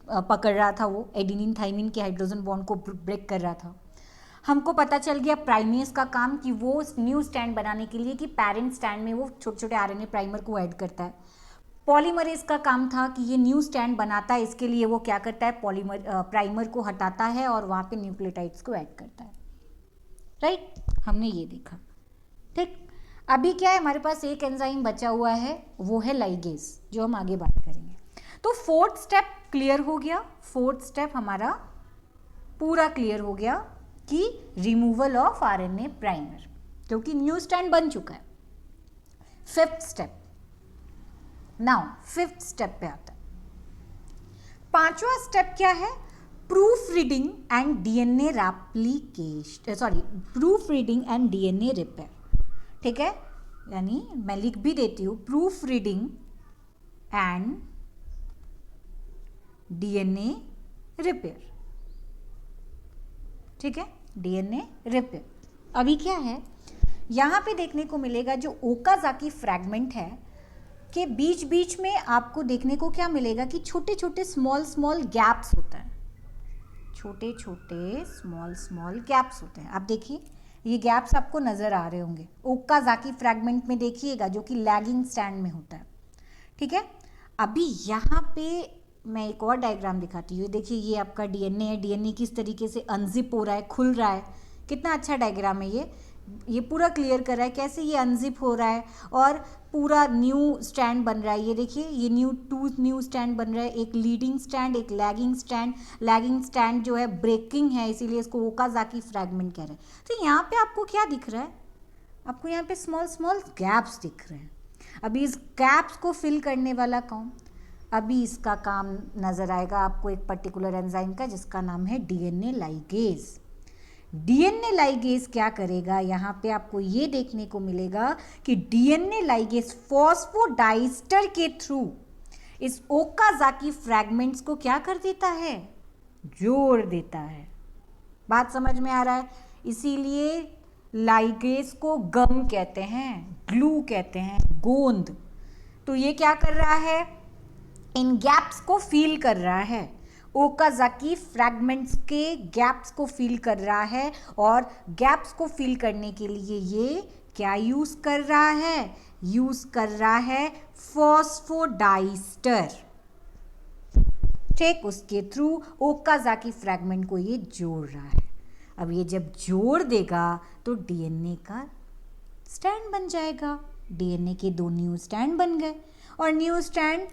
A: पकड़ रहा था, वो एडेनिन थाइमिन के हाइड्रोजन बॉन्ड को ब्रेक कर रहा था। हमको पता चल गया प्राइमेज का काम कि वो न्यू स्टैंड बनाने के लिए कि पेरेंट स्टैंड में वो छोटे छोटे आरएनए प्राइमर को ऐड करता है। पॉलीमरेज का काम था कि ये न्यू स्टैंड बनाता है, इसके लिए वो क्या करता है, प्राइमर को हटाता है और वहाँ पे न्यूक्लियोटाइड्स को ऐड करता है, राइट। हमने ये देखा, ठीक। अभी क्या है, हमारे पास एक एंजाइम बचा हुआ है, वो है लाइगेज, जो हम आगे बात करेंगे। तो फोर्थ स्टेप क्लियर हो गया, फोर्थ स्टेप हमारा पूरा क्लियर हो गया कि रिमूवल ऑफ आरएनए प्राइमर, क्योंकि न्यू स्टैंड बन चुका है। Fifth step, now fifth step पे आता है। 5वां स्टेप क्या है, proof reading and DNA replication, sorry proof reading and DNA repair, ठीक है। यानी मैं लिख भी देती हूँ, proof reading and DNA repair, ठीक है, डीएनए रिपेयर। अभी क्या है, यहाँ पे देखने को मिलेगा जो ओकाजाकी फ्रैगमेंट है के बीच बीच में आपको देखने को क्या मिलेगा कि छोटे छोटे स्मॉल गैप्स होता है, छोटे छोटे स्मॉल गैप्स होते हैं। आप देखिए ये गैप्स आपको नज़र आ रहे होंगे ओकाजाकी फ्रैगमेंट में, देखिएगा, जो कि लैगिंग स्टैंड में होता है, ठीक है। अभी यहाँ पे मैं एक और डायग्राम दिखाती हूँ, देखिए ये आपका डीएनए है, डीएनए किस तरीके से अनजिप हो रहा है, खुल रहा है, कितना अच्छा डायग्राम है ये पूरा क्लियर कर रहा है कैसे ये अनजिप हो रहा है और पूरा न्यू स्टैंड बन रहा है। ये देखिए ये न्यू स्टैंड बन रहा है, एक लीडिंग स्टैंड, एक लैगिंग स्टैंड जो है ब्रेकिंग है, इसीलिए इसको ओकाजाकी फ्रैगमेंट कह रहे हैं। तो यहाँ पे आपको क्या दिख रहा है, आपको यहाँ पे स्मॉल गैप्स दिख रहे हैं। अभी इस गैप्स को फिल करने वाला कौन, अभी इसका काम नज़र आएगा आपको एक पर्टिकुलर एंजाइम का जिसका नाम है डीएनए लाइगेज। डीएनए लाइगेज क्या करेगा, यहाँ पे आपको ये देखने को मिलेगा कि डीएनए लाइगेज फॉस्फोडाइस्टर के थ्रू इस ओकाज़ाकी फ्रैगमेंट्स को क्या कर देता है, जोड़ देता है। बात समझ में आ रहा है? इसीलिए लाइगेज को गम कहते हैं, ग्लू कहते हैं, गोंद। तो ये क्या कर रहा है, इन गैप्स को फील कर रहा है, ओकाज़ाकी फ्रैगमेंट्स के गैप्स को फील कर रहा है। और गैप्स को फील करने के लिए ये क्या यूज कर रहा है, यूज कर रहा है फॉस्फोडाइस्टर। ठीक, उसके थ्रू ओकाज़ाकी फ्रैगमेंट को ये जोड़ रहा है। अब ये जब जोड़ देगा तो डीएनए का स्टैंड बन जाएगा। डीएनए के 2 न्यू स्टैंड बन गए, और न्यू स्टैंड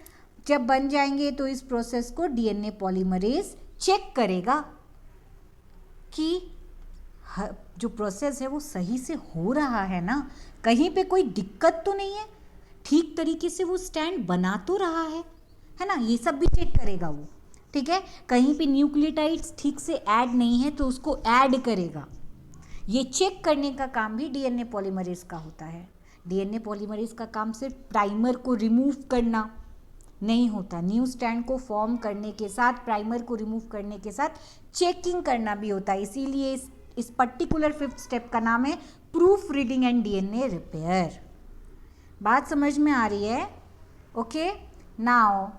A: जब बन जाएंगे तो इस प्रोसेस को डीएनए पॉलीमरेज चेक करेगा कि जो प्रोसेस है वो सही से हो रहा है ना, कहीं पे कोई दिक्कत तो नहीं है, ठीक तरीके से वो स्टैंड बना तो रहा है ना, ये सब भी चेक करेगा वो। ठीक है, कहीं पे न्यूक्लियोटाइड्स ठीक से ऐड नहीं है तो उसको ऐड करेगा। ये चेक करने का काम भी डीएनए पॉलीमरेज का होता है। डीएनए पॉलीमरेज का काम सिर्फ प्राइमर को रिमूव करना नहीं होता, न्यू स्टैंड को फॉर्म करने के साथ, प्राइमर को रिमूव करने के साथ चेकिंग करना भी होता है। इसीलिए इस पर्टिकुलर 5th स्टेप का नाम है proof reading and DNA repair. बात समझ में आ रही है? ओके, नाउ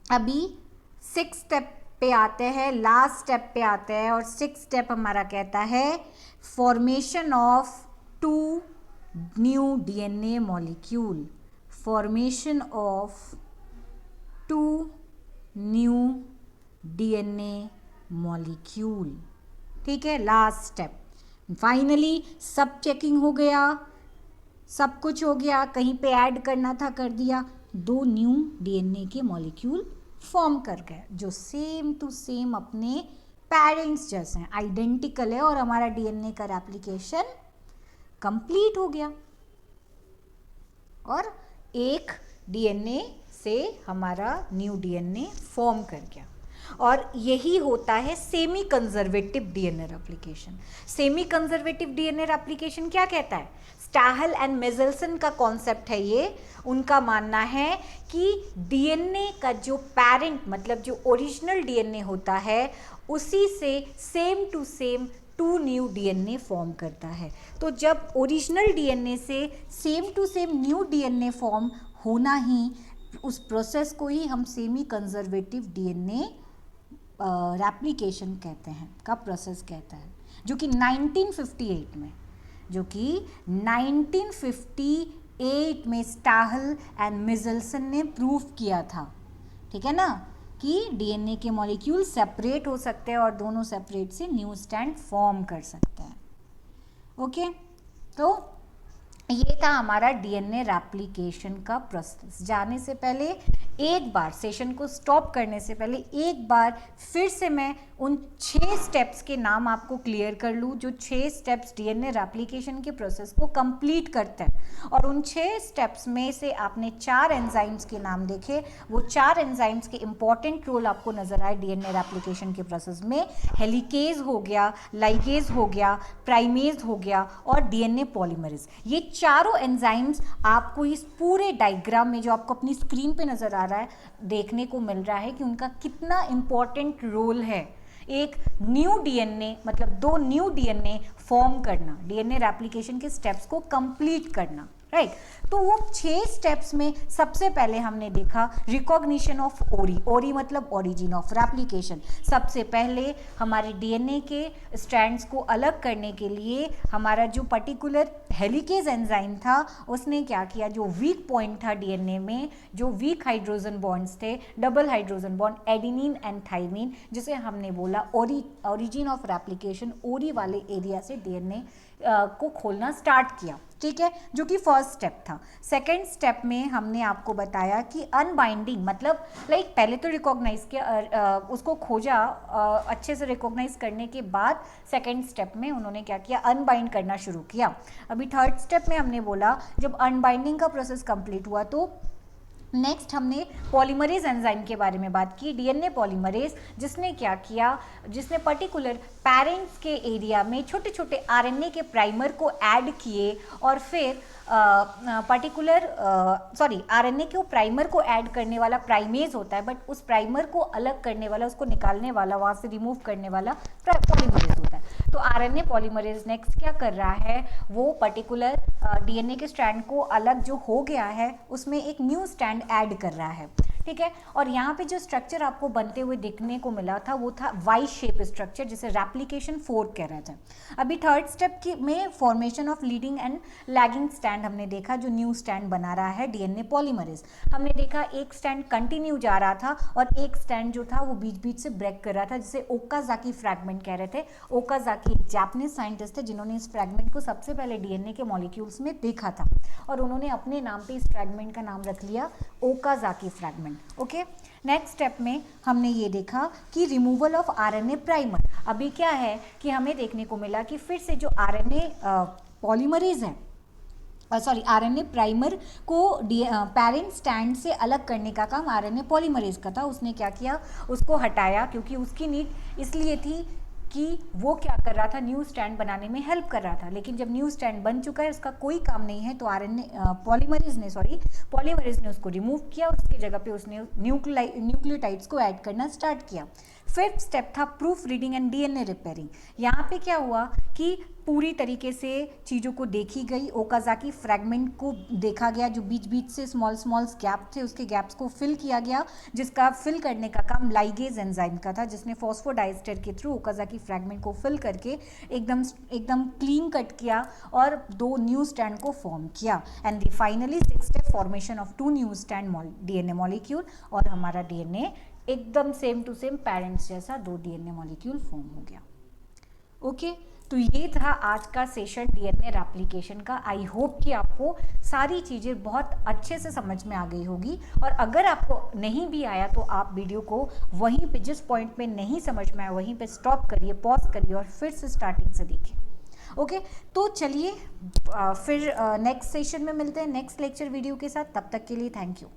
A: अभी 6th स्टेप पे आते हैं, लास्ट स्टेप पे आते हैं। और 6th स्टेप हमारा कहता है formation of 2 new DNA molecule, formation of 2 new DNA molecule. ठीक है, लास्ट स्टेप। फाइनली सब चेकिंग हो गया, सब कुछ हो गया, कहीं पे ऐड करना था कर दिया, 2 न्यू डीएनए के मॉलिक्यूल फॉर्म कर गए जो सेम टू सेम अपने पेरेंट्स जैसे हैं, आइडेंटिकल है, और हमारा डीएनए का रेप्लिकेशन कंप्लीट हो गया और एक डीएनए से हमारा न्यू डीएनए फॉर्म कर गया। और यही होता है semi conservative DNA replication. Semi conservative DNA replication क्या कहता है? स्टाहल एंड मेजल्सन का कॉन्सेप्ट है ये। उनका मानना है कि डीएनए का जो पेरेंट मतलब जो ओरिजिनल डीएनए होता है उसी से same to same 2 new DNA form करता है। तो जब ओरिजिनल डीएनए से same to same new DNA form होना ही, उस प्रोसेस को ही हम सेमी कंजर्वेटिव डीएनए रेप्लिकेशन कहते हैं, का प्रोसेस कहता है, जो कि 1958 में स्टाहल एंड मिजल्सन ने प्रूव किया था। ठीक है ना, कि डीएनए के मॉलिक्यूल सेपरेट हो सकते हैं और दोनों सेपरेट से न्यू स्टैंड फॉर्म कर सकते हैं। ओके, तो ये था हमारा डीएनए रेप्लिकेशन का प्रोसेस। जाने से पहले एक बार, सेशन को स्टॉप करने से पहले एक बार फिर से मैं उन 6 स्टेप्स के नाम आपको क्लियर कर लूँ जो 6 स्टेप्स डीएनए रेप्लिकेशन के प्रोसेस को कंप्लीट करते हैं। और उन 6 स्टेप्स में से आपने 4 एंजाइम्स के नाम देखे, वो 4 एंजाइम्स के इंपॉर्टेंट रोल आपको नजर आए डीएनए रेप्लिकेशन के प्रोसेस में। हेलिकेज हो गया, लाइगेज हो गया, प्राइमेज हो गया और डीएनए पॉलीमरेज। ये चारों एंजाइम्स आपको इस पूरे डायग्राम में जो आपको अपनी स्क्रीन पे नजर आ रहा है देखने को मिल रहा है कि उनका कितना इंपॉर्टेंट रोल है एक न्यू डीएनए मतलब 2 न्यू डीएनए फॉर्म करना, डीएनए रेप्लिकेशन के स्टेप्स को कंप्लीट करना, राइट। तो वो 6 स्टेप्स में सबसे पहले हमने देखा रिकॉग्निशन ऑफ ओरी मतलब ओरिजिन ऑफ रेप्लिकेशन। सबसे पहले हमारे डीएनए के स्ट्रैंड्स को अलग करने के लिए हमारा जो पर्टिकुलर हेलिकेज एंजाइम था उसने क्या किया, जो वीक पॉइंट था डीएनए में, जो वीक हाइड्रोजन बॉन्ड्स थे, double hydrogen bond adenine and thymine, जिसे हमने बोला ओरिजिन ऑफ रेप्लिकेशन, ओरी वाले एरिया से डीएनए को खोलना स्टार्ट किया। ठीक है, जो कि फर्स्ट स्टेप था। सेकेंड स्टेप में हमने आपको बताया कि अनबाइंडिंग मतलब पहले तो रिकॉग्नाइज किया, उसको खोजा, अच्छे से रिकॉग्नाइज करने के बाद सेकेंड स्टेप में उन्होंने क्या किया, अनबाइंड करना शुरू किया। अभी थर्ड स्टेप में हमने बोला जब अनबाइंडिंग का प्रोसेस कंप्लीट हुआ तो नेक्स्ट हमने पॉलीमरेज एंजाइम के बारे में बात की, डीएनए पॉलीमरेज, जिसने क्या किया, जिसने पर्टिकुलर पेरेंट्स के एरिया में छोटे छोटे आरएनए के प्राइमर को ऐड किए और फिर आरएनए के प्राइमर को ऐड करने वाला प्राइमेज होता है, बट उस प्राइमर को अलग करने वाला, उसको निकालने वाला, वहाँ से रिमूव करने वाला पॉलीमरेज होता है। तो आरएनए पॉलीमरेज नेक्स्ट क्या कर रहा है, वो पर्टिकुलर डीएनए के स्ट्रैंड को अलग जो हो गया है उसमें एक न्यू स्ट्रैंड ऐड कर रहा है, ठीक है। और यहाँ पे जो स्ट्रक्चर आपको बनते हुए देखने को मिला था वो था वाई शेप स्ट्रक्चर, जिसे रेप्लिकेशन 4 कह रहा था। अभी थर्ड स्टेप की में formation of leading and lagging stand हमने देखा, जो न्यू स्टैंड बना रहा है डीएनए पॉलीमरेज। हमने देखा एक स्टैंड कंटिन्यू जा रहा था और एक स्टैंड जो था वो बीच बीच से ब्रेक कर रहा था, जिसे ओकाजाकी फ्रैगमेंट कह रहे थे। ओकाजाकी एक जापानीज साइंटिस्ट थे जिन्होंने इस फ्रैगमेंट को सबसे पहले डीएनए के मॉलिक्यूल्स में देखा था और उन्होंने अपने नाम पे इस फ्रैगमेंट का नाम रख लिया Okazaki fragment. Okay, next step में हमने ये देखा कि रिमूवल ऑफ आरएनए प्राइमर। अभी क्या है कि हमें देखने को मिला कि फिर से जो आरएनए पॉलीमरेज है, आरएनए प्राइमर को पेरेंट स्टैंड से अलग करने का काम आरएनए पॉलीमरेज का था। उसने क्या किया, उसको हटाया, क्योंकि उसकी नीड इसलिए थी कि वो क्या कर रहा था, न्यू स्टैंड बनाने में हेल्प कर रहा था। लेकिन जब न्यू स्टैंड बन चुका है, उसका कोई काम नहीं है, तो पॉलीमरेज ने उसको रिमूव किया और उसकी जगह पे उसने न्यूक्लियोटाइड्स को ऐड करना स्टार्ट किया। फिफ्थ स्टेप था proof reading and DNA repairing. यहाँ पे क्या हुआ कि पूरी तरीके से चीज़ों को देखी गई, ओकाजाकी फ्रैगमेंट को देखा गया, जो बीच बीच से स्मॉल गैप थे, उसके गैप्स को फिल किया गया, जिसका फिल करने का काम लाइगेज एंजाइम का था, जिसने फॉस्फोडाइस्टर के थ्रू ओकाजाकी फ्रैगमेंट को फिल करके एकदम क्लीन कट किया और 2 न्यू स्टैंड को फॉर्म किया। And finally 6th step formation of 2 new stand DNA molecule, और हमारा डीएनए एकदम सेम टू सेम पेरेंट्स जैसा 2 डीएनए मॉलिक्यूल फॉर्म हो गया। ओके, तो ये था आज का सेशन डीएनए रेप्लिकेशन का। आई होप कि आपको सारी चीज़ें बहुत अच्छे से समझ में आ गई होगी, और अगर आपको नहीं भी आया तो आप वीडियो को वहीं पे, जिस पॉइंट पे नहीं समझ में आया वहीं पे स्टॉप करिए, पॉज करिए और फिर से स्टार्टिंग से देखिए। ओके, तो चलिए फिर नेक्स्ट सेशन में मिलते हैं नेक्स्ट लेक्चर वीडियो के साथ। तब तक के लिए थैंक यू।